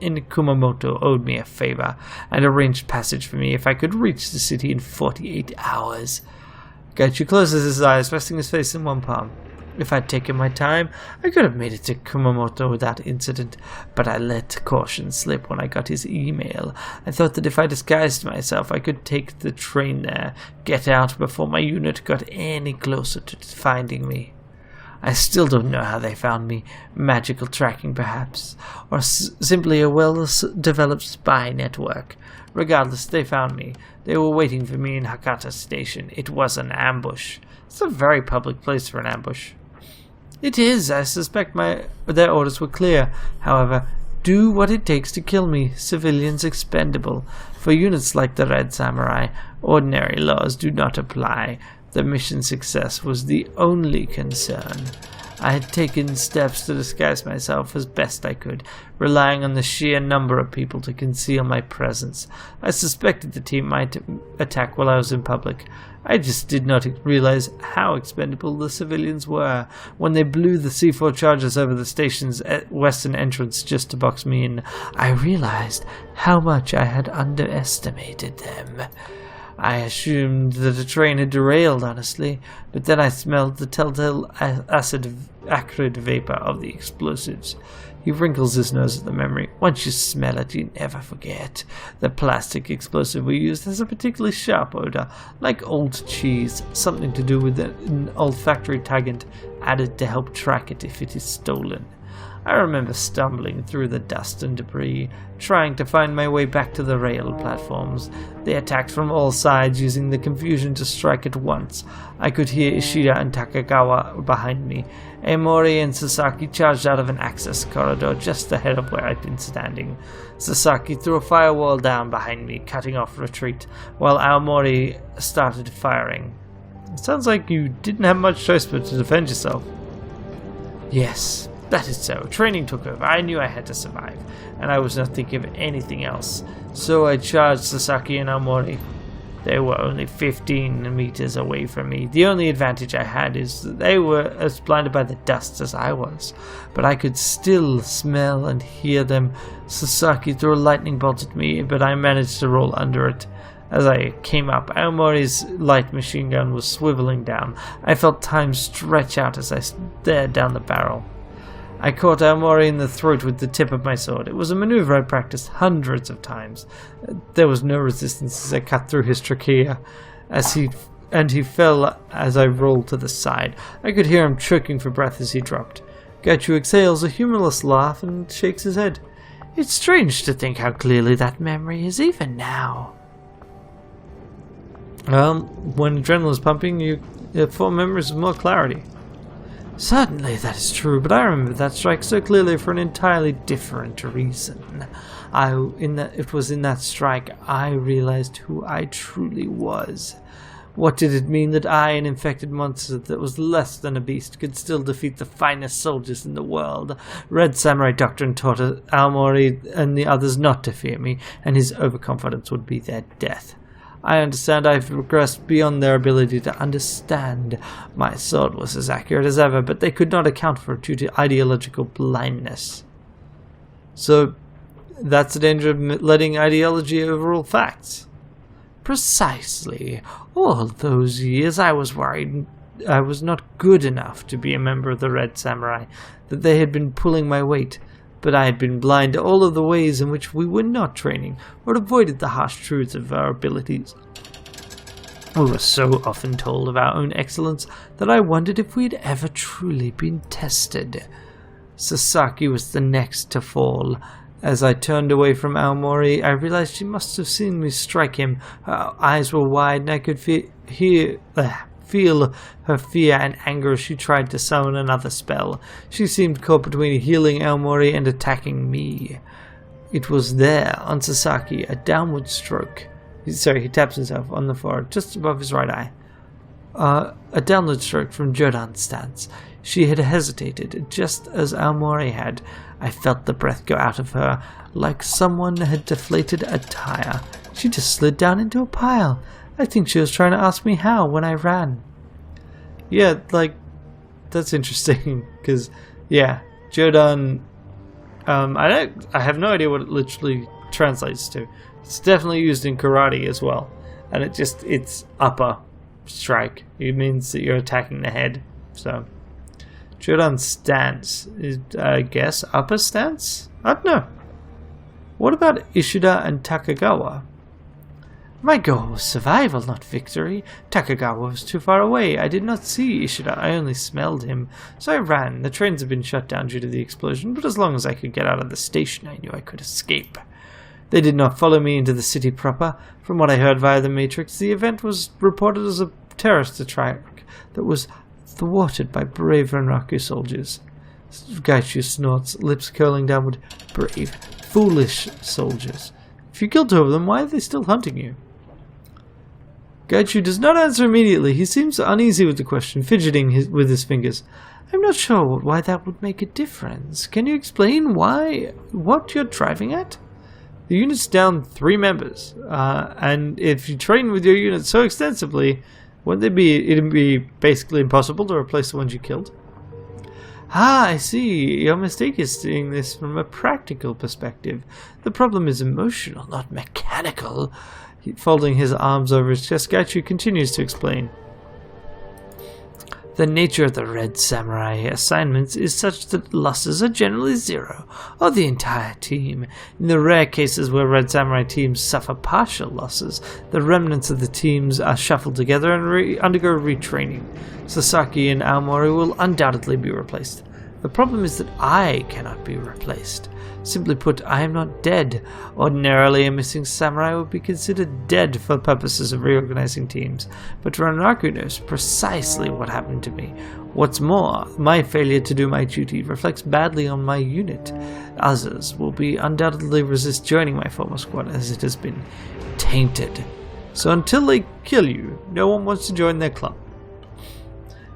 in Kumamoto owed me a favor and arranged passage for me if I could reach the city in 48 hours. Gaichu closes his eyes, resting his face in one palm. If I'd taken my time, I could have made it to Kumamoto without incident, but I let caution slip when I got his email. I thought that if I disguised myself, I could take the train there, get out before my unit got any closer to finding me. I still don't know how they found me. Magical tracking, perhaps, or simply a well-developed spy network. Regardless, they found me. They were waiting for me in Hakata Station. It was an ambush. It's a very public place for an ambush. It is. I suspect their orders were clear. However, do what it takes to kill me. Civilians expendable. For units like the Red Samurai, ordinary laws do not apply. The mission success was the only concern. I had taken steps to disguise myself as best I could, relying on the sheer number of people to conceal my presence. I suspected the team might attack while I was in public. I just did not realize how expendable the civilians were. When they blew the C4 charges over the station's western entrance just to box me in, I realized how much I had underestimated them. I assumed that a train had derailed, honestly, but then I smelled the telltale acrid vapor of the explosives. He wrinkles his nose at the memory. Once you smell it, you never forget. The plastic explosive we used has a particularly sharp odor, like old cheese, something to do with an olfactory tagant added to help track it if it is stolen. I remember stumbling through the dust and debris, trying to find my way back to the rail platforms. They attacked from all sides, using the confusion to strike at once. I could hear Ishida and Takagawa behind me. Aomori and Sasaki charged out of an access corridor just ahead of where I'd been standing. Sasaki threw a firewall down behind me, cutting off retreat, while Aomori started firing. It sounds like you didn't have much choice but to defend yourself. Yes. That is so. Training took over. I knew I had to survive, and I was not thinking of anything else. So I charged Sasaki and Aomori. They were only 15 meters away from me. The only advantage I had is that they were as blinded by the dust as I was, but I could still smell and hear them. Sasaki threw a lightning bolt at me, but I managed to roll under it. As I came up, Aomori's light machine gun was swiveling down. I felt time stretch out as I stared down the barrel. I caught Aomori in the throat with the tip of my sword. It was a maneuver I practiced hundreds of times. There was no resistance as I cut through his trachea, he fell as I rolled to the side. I could hear him choking for breath as he dropped. Gaichu exhales a humorless laugh and shakes his head. It's strange to think how clearly that memory is, even now. When adrenaline is pumping, you form memories with more clarity. Certainly that is true, but I remember that strike so clearly for an entirely different reason. It was in that strike I realized who I truly was. What did it mean that I, an infected monster that was less than a beast, could still defeat the finest soldiers in the world? Red Samurai Doctrine taught Aomori and the others not to fear me, and his overconfidence would be their death. I understand I've regressed beyond their ability to understand. My sword was as accurate as ever, but they could not account for it due to ideological blindness. So, that's the danger of letting ideology overrule facts. Precisely. All those years I was worried I was not good enough to be a member of the Red Samurai, that they had been pulling my weight, but I had been blind to all of the ways in which we were not training, or avoided the harsh truths of our abilities. We were so often told of our own excellence that I wondered if we had ever truly been tested. Sasaki was the next to fall. As I turned away from Aomori, I realized she must have seen me strike him. Her eyes were wide, and I could feel her fear and anger as she tried to summon another spell. She seemed caught between healing Aomori and attacking me. It was there, on Sasaki, a downward stroke. He taps himself on the forehead, just above his right eye. A downward stroke from Jodan's stance. She had hesitated, just as Aomori had. I felt the breath go out of her, like someone had deflated a tire. She just slid down into a pile. I think she was trying to ask me how when I ran. Yeah, that's interesting, because, yeah, Jodan, I have no idea what it literally translates to. It's definitely used in karate as well, and it's upper strike. It means that you're attacking the head, so... Jodan's stance is, I guess, upper stance? I don't know. What about Ishida and Takagawa? My goal was survival, not victory. Takagawa was too far away. I did not see Ishida, I only smelled him. So I ran. The trains had been shut down due to the explosion, but as long as I could get out of the station, I knew I could escape. They did not follow me into the city proper. From what I heard via the Matrix, the event was reported as a terrorist attack that was thwarted by brave Ranneko soldiers. Gaichu snorts, lips curling downward. Brave, foolish soldiers. If you killed two of them, why are they still hunting you? Gaichu does not answer immediately. He seems uneasy with the question, fidgeting with his fingers. I'm not sure why that would make a difference. Can you explain what you're driving at? The unit's down 3 members, and if you train with your unit so extensively, it'd be basically impossible to replace the ones you killed? Ah, I see. Your mistake is seeing this from a practical perspective. The problem is emotional, not mechanical. Folding his arms over his chest, Gaichu continues to explain. The nature of the Red Samurai assignments is such that losses are generally 0, or the entire team. In the rare cases where Red Samurai teams suffer partial losses, the remnants of the teams are shuffled together and undergo retraining. Sasaki and Aomori will undoubtedly be replaced. The problem is that I cannot be replaced. Simply put, I am not dead. Ordinarily, a missing samurai would be considered dead for purposes of reorganizing teams, but Ranneko knows precisely what happened to me. What's more, my failure to do my duty reflects badly on my unit. Others will undoubtedly resist joining my former squad, as it has been tainted. So until they kill you, no one wants to join their club.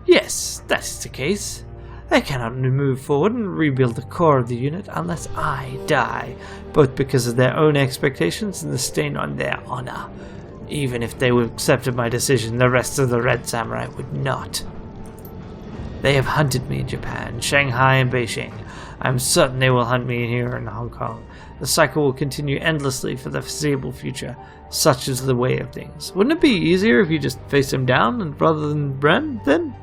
Yes, that is the case. They cannot move forward and rebuild the core of the unit unless I die, both because of their own expectations and the stain on their honor. Even if they would accept my decision, the rest of the Red Samurai would not. They have hunted me in Japan, Shanghai, and Beijing. I am certain they will hunt me here in Hong Kong. The cycle will continue endlessly for the foreseeable future. Such is the way of things. Wouldn't it be easier if you just faced them down rather than run, then?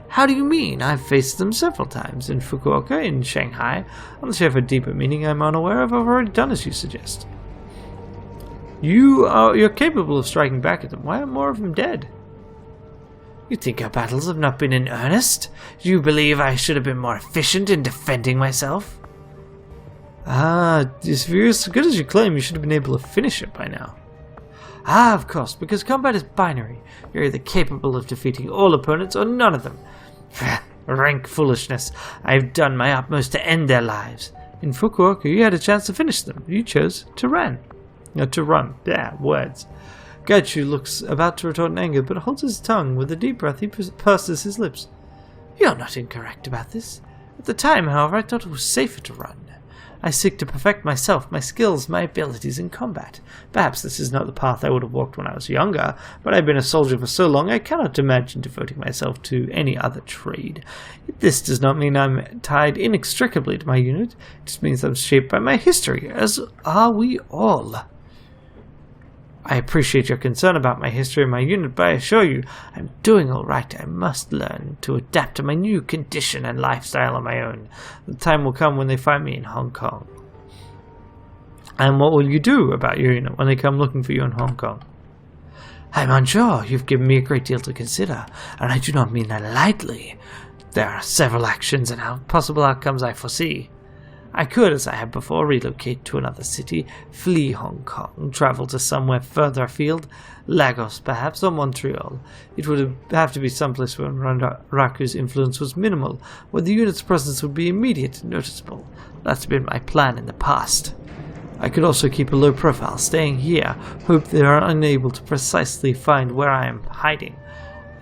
How do you mean? I've faced them several times, in Fukuoka, in Shanghai. Unless you have a deeper meaning I'm unaware of, I've already done as you suggest. You're capable of striking back at them. Why aren't more of them dead? You think our battles have not been in earnest? Do you believe I should have been more efficient in defending myself? If you're as good as you claim, you should have been able to finish it by now. Of course, because combat is binary. You're either capable of defeating all opponents or none of them. Rank foolishness. I've done my utmost to end their lives. In Fukuoka, you had a chance to finish them. You chose to run. Yeah, words. Gaichu looks about to retort in anger, but holds his tongue. With a deep breath, he purses his lips. You're not incorrect about this. At the time, however, I thought it was safer to run. I seek to perfect myself, my skills, my abilities in combat. Perhaps this is not the path I would have walked when I was younger, but I've been a soldier for so long I cannot imagine devoting myself to any other trade. This does not mean I'm tied inextricably to my unit. It just means I'm shaped by my history, as are we all. I appreciate your concern about my history and my unit, but I assure you, I'm doing all right. I must learn to adapt to my new condition and lifestyle on my own. The time will come when they find me in Hong Kong. And what will you do about your unit when they come looking for you in Hong Kong? I'm unsure. You've given me a great deal to consider, and I do not mean that lightly. There are several actions and possible outcomes I foresee. I could, as I have before, relocate to another city, flee Hong Kong, travel to somewhere further afield, Lagos perhaps, or Montreal. It would have to be someplace where Raku's influence was minimal, where the unit's presence would be immediate and noticeable. That's been my plan in the past. I could also keep a low profile, staying here, hope they are unable to precisely find where I am hiding.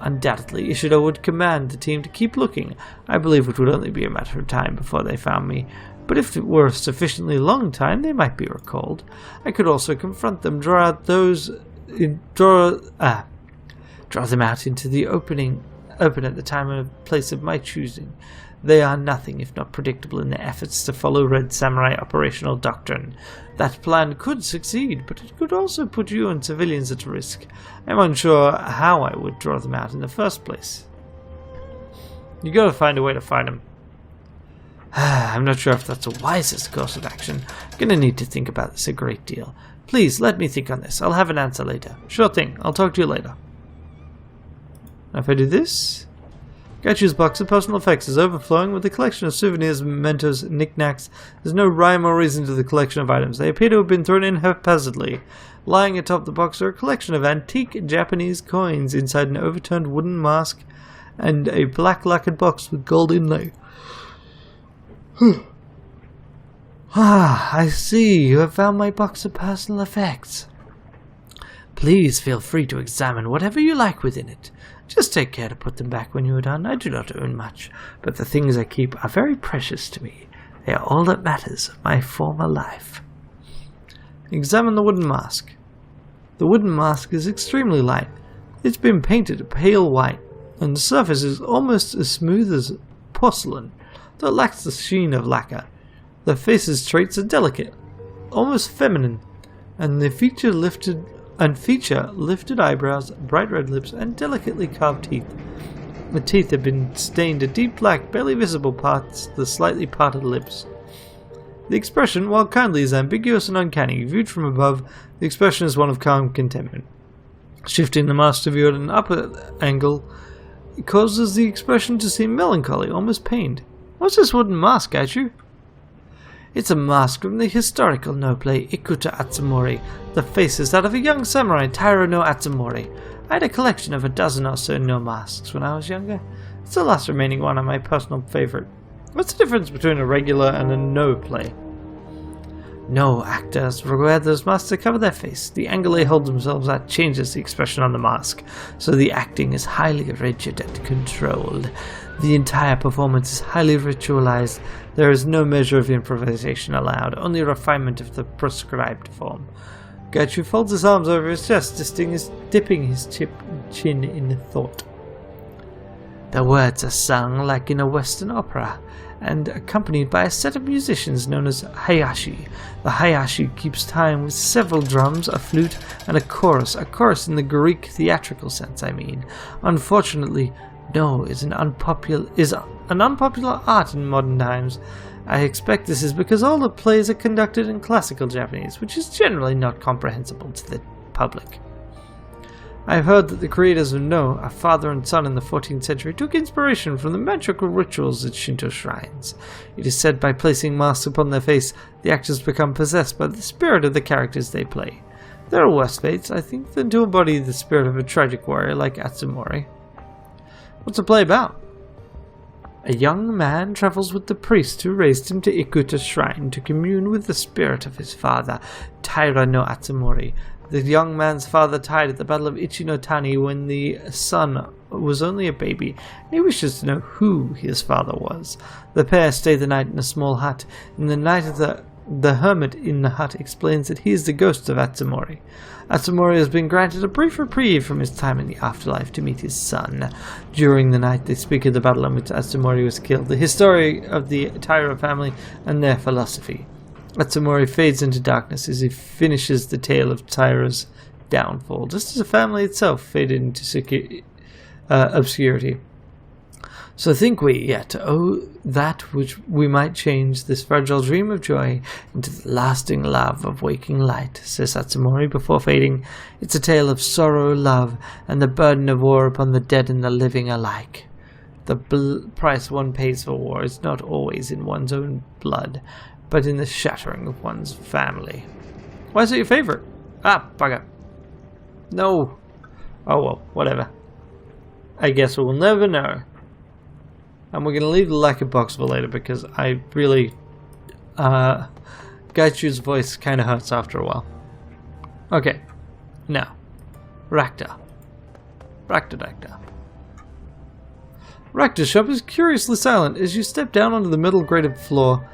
Undoubtedly, Ishida would command the team to keep looking. I believe it would only be a matter of time before they found me. But if it were a sufficiently long time, they might be recalled. I could also confront them, draw them out into the open at the time and place of my choosing. They are nothing if not predictable in their efforts to follow Red Samurai operational doctrine. That plan could succeed, but it could also put you and civilians at risk. I'm unsure how I would draw them out in the first place. You gotta find a way to find them. I'm not sure if that's the wisest course of action. I'm gonna need to think about this a great deal. Please, let me think on this. I'll have an answer later. Sure thing. I'll talk to you later. Now if I do this... Gachu's box of personal effects is overflowing with a collection of souvenirs, mementos, knickknacks. There's no rhyme or reason to the collection of items. They appear to have been thrown in haphazardly. Lying atop the box are a collection of antique Japanese coins inside an overturned wooden mask and a black lacquered box with gold inlay. I see. You have found my box of personal effects. Please feel free to examine whatever you like within it. Just take care to put them back when you are done. I do not own much, but the things I keep are very precious to me. They are all that matters of my former life. Examine the wooden mask. The wooden mask is extremely light. It's been painted a pale white, and the surface is almost as smooth as porcelain, though it lacks the sheen of lacquer. The face's traits are delicate, almost feminine, and feature lifted eyebrows, bright red lips, and delicately carved teeth. The teeth have been stained a deep black, barely visible past the slightly parted lips. The expression, while kindly, is ambiguous and uncanny. Viewed from above, the expression is one of calm contentment. Shifting the mask to view at an upper angle causes the expression to seem melancholy, almost pained. What's this wooden mask, Gachu? It's a mask from the historical no-play Ikuta Atsumori. The face is that of a young samurai, Taira no Atsumori. I had a collection of a dozen or so no masks when I was younger. It's the last remaining one and my personal favorite. What's the difference between a regular and a no-play? No actors wear those masks to cover their face. The angle they hold themselves at changes the expression on the mask, so the acting is highly rigid and controlled. The entire performance is highly ritualized. There is no measure of improvisation allowed, only refinement of the prescribed form. Gachu folds his arms over his chest, dipping his chin in thought. The words are sung like in a Western opera, and accompanied by a set of musicians known as Hayashi. The Hayashi keeps time with several drums, a flute, and a chorus in the Greek theatrical sense, I mean. Unfortunately, No is an unpopular art in modern times. I expect this is because all the plays are conducted in classical Japanese, which is generally not comprehensible to the public. I have heard that the creators of No, a father and son in the 14th century, took inspiration from the magical rituals at Shinto shrines. It is said by placing masks upon their face, the actors become possessed by the spirit of the characters they play. There are worse fates, I think, than to embody the spirit of a tragic warrior like Atsumori. What's the play about? A young man travels with the priest who raised him to Ikuta Shrine to commune with the spirit of his father, Taira no Atsumori. The young man's father died at the Battle of Ichinotani when the son was only a baby, and he wishes to know who his father was. The pair stay the night in a small hut. In the night of the hermit in the hut explains that he is the ghost of Atsumori. Atsumori has been granted a brief reprieve from his time in the afterlife to meet his son. During the night they speak of the battle in which Atsumori was killed, the history of the Taira family, and their philosophy. Atsumori fades into darkness as he finishes the tale of Taira's downfall, just as the family itself faded into obscurity. So think we yet owe that which we might change this fragile dream of joy into the lasting love of waking light, says Atsumori before fading. It's a tale of sorrow, love, and the burden of war upon the dead and the living alike. The price one pays for war is not always in one's own blood, but in the shattering of one's family. Why is it your favorite? Ah, bugger. No. Oh well, whatever. I guess we'll never know. And we're going to leave the lacquer box for later because I really... Gaichu's voice kind of hurts after a while. Okay. Now. Rakta. Rakta's shop is curiously silent. As you step down onto the metal grated floor,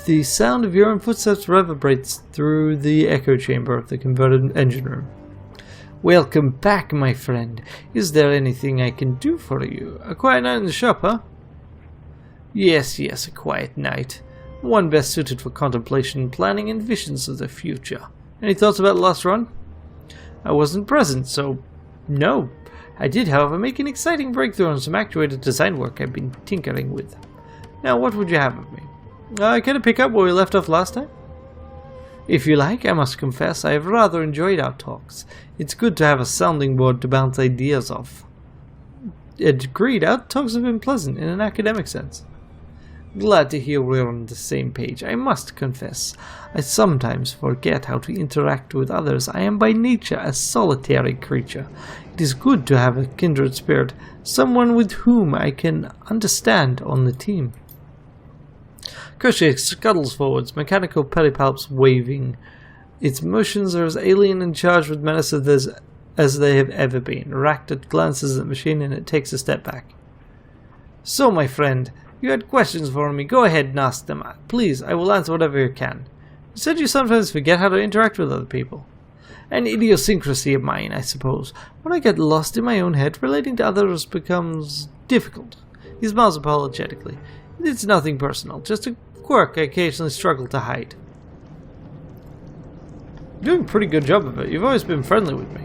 the sound of your own footsteps reverberates through the echo chamber of the converted engine room. Welcome back, my friend. Is there anything I can do for you? A quiet night in the shop, huh? Yes, a quiet night. One best suited for contemplation, planning, and visions of the future. Any thoughts about the last run? I wasn't present, so no. I did, however, make an exciting breakthrough on some actuated design work I've been tinkering with. Now, what would you have of me? Can I pick up where we left off last time? If you like, I must confess I have rather enjoyed our talks. It's good to have a sounding board to bounce ideas off. Agreed, our talks have been pleasant in an academic sense. Glad to hear we're on the same page. I must confess, I sometimes forget how to interact with others. I am by nature a solitary creature. It is good to have a kindred spirit, someone with whom I can understand on the team. Koshie scuttles forwards, mechanical pedipalps waving. Its motions are as alien and charged with menace as they have ever been. Rakta glances at the machine and it takes a step back. So, my friend, you had questions for me. Go ahead and ask them. Please, I will answer whatever you can. You said you sometimes forget how to interact with other people. An idiosyncrasy of mine, I suppose. When I get lost in my own head, relating to others becomes difficult. He smiles apologetically. It's nothing personal, just a quirk I occasionally struggle to hide. You're doing a pretty good job of it. You've always been friendly with me.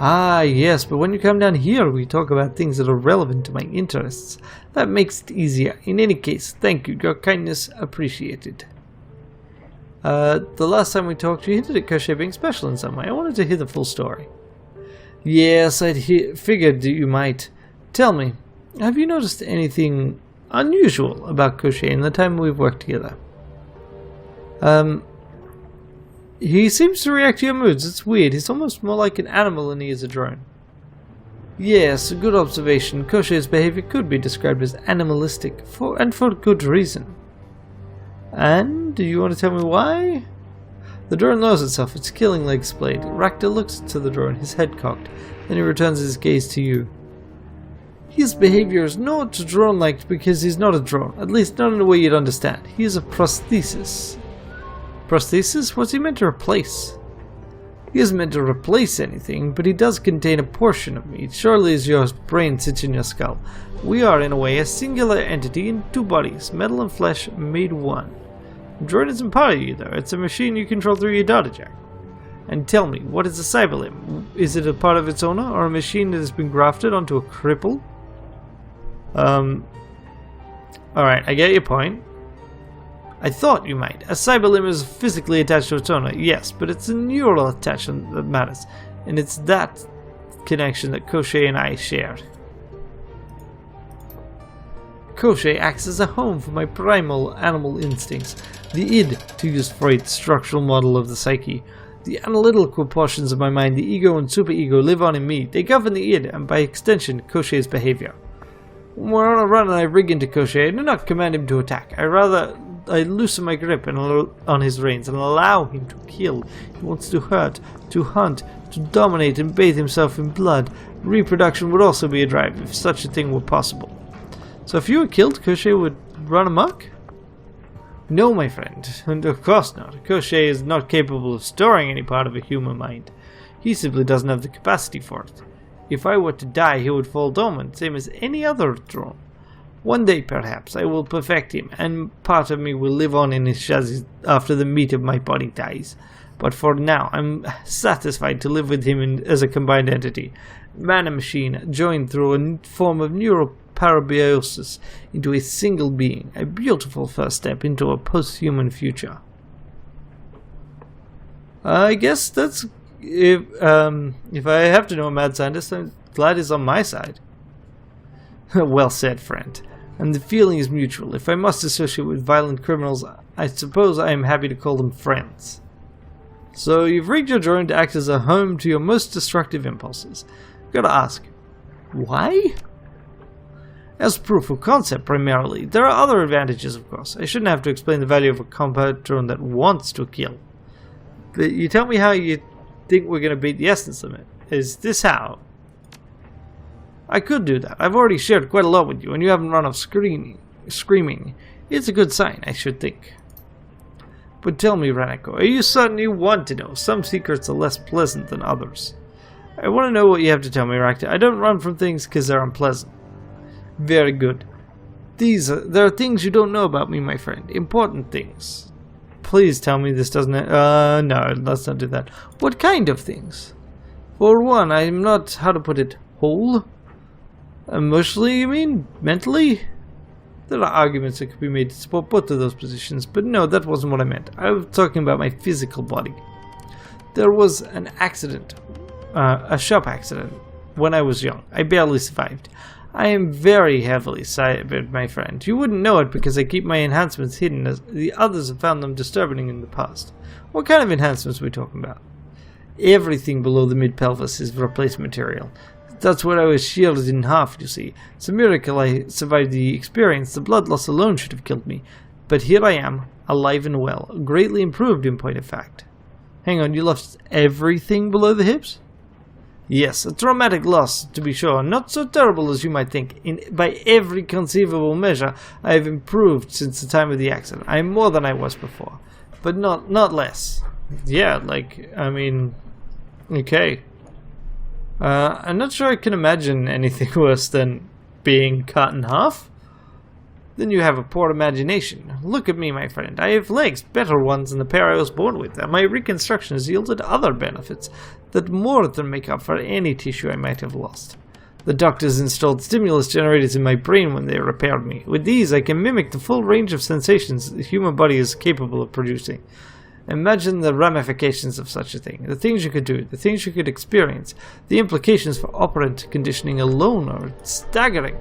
Ah, yes, but when you come down here, we talk about things that are relevant to my interests. That makes it easier. In any case, thank you. Your kindness appreciated. The last time we talked, you hinted at Koshie being special in some way. I wanted to hear the full story. Yes, I'd figured that you might. Tell me, have you noticed anything unusual about Koshie in the time we've worked together? He seems to react to your moods. It's weird. He's almost more like an animal than he is a drone. Yes, a good observation. Koshie's behavior could be described as animalistic, and for good reason. And do you want to tell me why? The drone lowers itself, its killing leg splayed. Rakta looks to the drone, his head cocked. Then he returns his gaze to you. His behavior is not drone-like because he's not a drone. At least not in a way you'd understand. He is a prosthesis. Prosthesis? What's he meant to replace? He isn't meant to replace anything, but he does contain a portion of me. Surely as your brain sits in your skull. We are, in a way, a singular entity in two bodies, metal and flesh made one. The drone isn't part of you, though. It's a machine you control through your data jack. And tell me, what is a cyberlimb? Is it a part of its owner, or a machine that has been grafted onto a cripple? Alright, I get your point. I thought you might. A cyberlimb is physically attached to its owner, yes, but it's a neural attachment that matters, and it's that connection that Koshie and I shared. Koshie acts as a home for my primal animal instincts, the id, to use Freud's structural model of the psyche. The analytical portions of my mind, the ego and superego, live on in me. They govern the id, and by extension, Koshie's behavior. When we're on a run and I rig into Koshie, I do not command him to attack. I loosen my grip on his reins and allow him to kill. He wants to hurt, to hunt, to dominate and bathe himself in blood. Reproduction would also be a drive, if such a thing were possible. So if you were killed, Koshie would run amok? No, my friend, and of course not. Koshie is not capable of storing any part of a human mind. He simply doesn't have the capacity for it. If I were to die, he would fall dormant, same as any other drone. One day, perhaps, I will perfect him, and part of me will live on in his chassis after the meat of my body dies. but for now I'm satisfied to live with him as a combined entity. Man and machine joined through a form of neuroparabiosis into a single being, a beautiful first step into a post-human future. I guess that's... If I have to know a mad scientist, I'm glad he's on my side. Well said, friend. And the feeling is mutual. If I must associate with violent criminals, I suppose I am happy to call them friends. So you've rigged your drone to act as a home to your most destructive impulses. Gotta ask, why? As proof of concept, primarily. There are other advantages, of course. I shouldn't have to explain the value of a combat drone that wants to kill. But you tell me how you think we're gonna beat the essence limit. Is this how? I could do that. I've already shared quite a lot with you, and you haven't run off screaming. It's a good sign, I should think. But tell me, Ranneko, are you certain you want to know? Some secrets are less pleasant than others. I want to know what you have to tell me, Rakta. I don't run from things because they're unpleasant. Very good. There are things you don't know about me, my friend. Important things. Please tell me this doesn't... no, let's not do that. What kind of things? For one, I'm not, how to put it, whole? Emotionally, you mean? Mentally? There are arguments that could be made to support both of those positions, but no, that wasn't what I meant. I was talking about my physical body. There was an accident. A shop accident when I was young. I barely survived. I am very heavily cybered, my friend. You wouldn't know it because I keep my enhancements hidden, as the others have found them disturbing in the past. What kind of enhancements are we talking about? Everything below the mid-pelvis is replacement material. That's where I was shielded in half, you see. It's a miracle I survived the experience. The blood loss alone should have killed me. But here I am, alive and well, greatly improved in point of fact. Hang on, you lost everything below the hips? Yes, a traumatic loss, to be sure. Not so terrible as you might think. By every conceivable measure, I have improved since the time of the accident. I am more than I was before. But not less. Yeah, I mean... Okay. I'm not sure I can imagine anything worse than being cut in half. Then you have a poor imagination. Look at me, my friend. I have legs, better ones than the pair I was born with, and my reconstruction has yielded other benefits that more than make up for any tissue I might have lost. The doctors installed stimulus generators in my brain when they repaired me. With these, I can mimic the full range of sensations the human body is capable of producing. Imagine the ramifications of such a thing, the things you could do, the things you could experience. The implications for operant conditioning alone are staggering.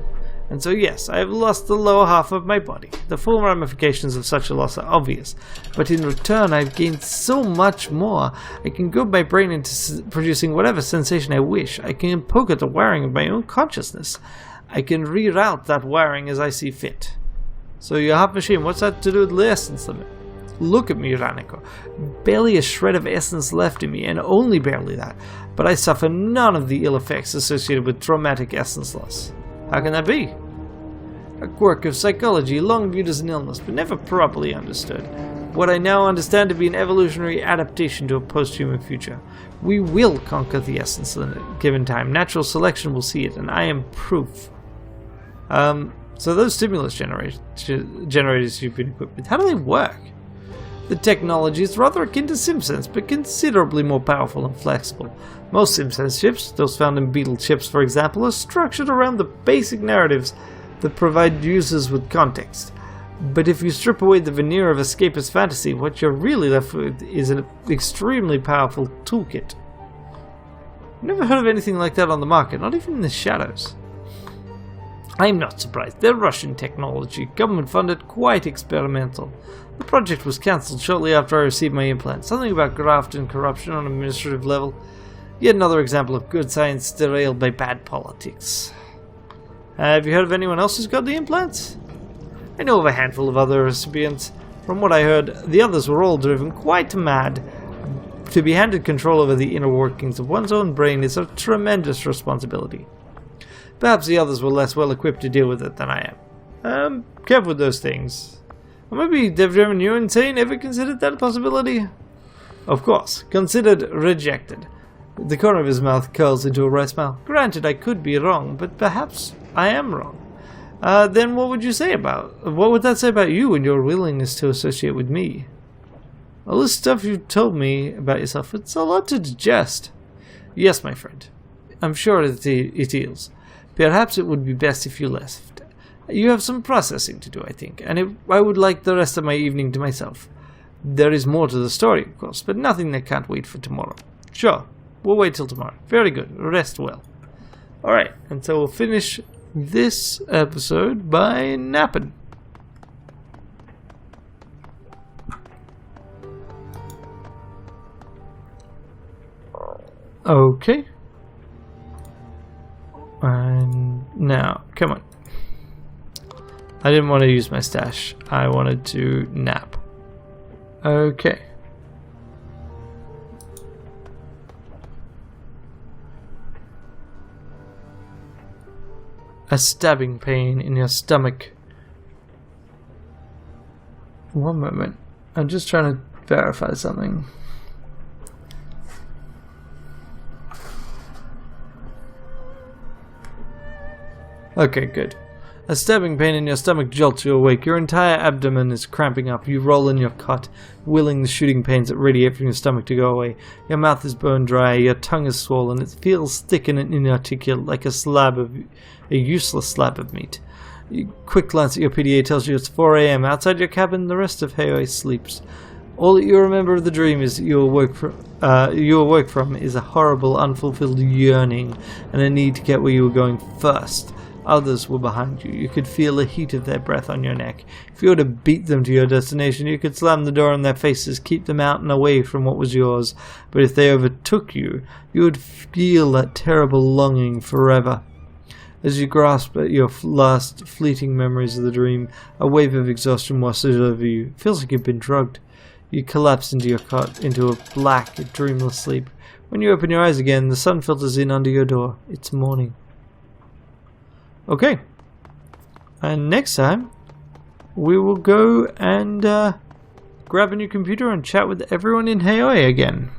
And so yes, I have lost the lower half of my body. The full ramifications of such a loss are obvious, but in return I've gained so much more. I can goad my brain into producing whatever sensation I wish. I can poke at the wiring of my own consciousness. I can reroute that wiring as I see fit. So your half machine, what's that to do with the essence limit? Look at me, Ranneko. Barely a shred of essence left in me, and only barely that. But I suffer none of the ill effects associated with traumatic essence loss. How can that be? A quirk of psychology, long viewed as an illness, but never properly understood. What I now understand to be an evolutionary adaptation to a post-human future. We will conquer the essence in a given time. Natural selection will see it, and I am proof. So those stimulus generators you've been equipped with, how do they work? The technology is rather akin to SimSense, but considerably more powerful and flexible. Most SimSense chips, those found in Beetle chips for example, are structured around the basic narratives that provide users with context. But if you strip away the veneer of escapist fantasy, what you're really left with is an extremely powerful toolkit. Never heard of anything like that on the market, not even in the shadows. I'm not surprised. They're Russian technology, government funded, quite experimental. The project was cancelled shortly after I received my implant. Something about graft and corruption on an administrative level. Yet another example of good science derailed by bad politics. Have you heard of anyone else who's got the implants? I know of a handful of other recipients. From what I heard, the others were all driven quite mad. To be handed control over the inner workings of one's own brain is a tremendous responsibility. Perhaps the others were less well equipped to deal with it than I am. Careful with those things. Or maybe they've driven you insane. Ever considered that possibility? Of course. Considered rejected. The corner of his mouth curls into a wry smile. Granted, I could be wrong, but perhaps I am wrong. Then what would that say about you and your willingness to associate with me? All this stuff you told me about yourself, it's a lot to digest. Yes, my friend. I'm sure it is. Perhaps it would be best if you left. You have some processing to do, I think, and I would like the rest of my evening to myself. There is more to the story, of course, but nothing that can't wait for tomorrow. Sure, we'll wait till tomorrow. Very good. Rest well. Alright, and so we'll finish this episode by napping. Okay. And now, come on. I didn't want to use my stash. I wanted to nap. Okay. A stabbing pain in your stomach. One moment. I'm just trying to verify something. Okay, good. A stabbing pain in your stomach jolts you awake. Your entire abdomen is cramping up. You roll in your cot, willing the shooting pains that radiate from your stomach to go away. Your mouth is bone dry. Your tongue is swollen. It feels thick and inarticulate, like a useless slab of meat. A quick glance at your PDA tells you it's 4 a.m. Outside your cabin, the rest of Heioi sleeps. All that you remember of the dream is that you awoke from is a horrible, unfulfilled yearning and a need to get where you were going first. Others were behind you. You could feel the heat of their breath on your neck. If you were to beat them to your destination, you could slam the door in their faces, keep them out and away from what was yours. But if they overtook you, you would feel that terrible longing forever. As you grasp at your last fleeting memories of the dream, a wave of exhaustion washes over you. It feels like you've been drugged. You collapse into your cot, into a black, dreamless sleep. When you open your eyes again, the sun filters in under your door. It's morning. Okay, and next time we will go and grab a new computer and chat with everyone in Heioi again.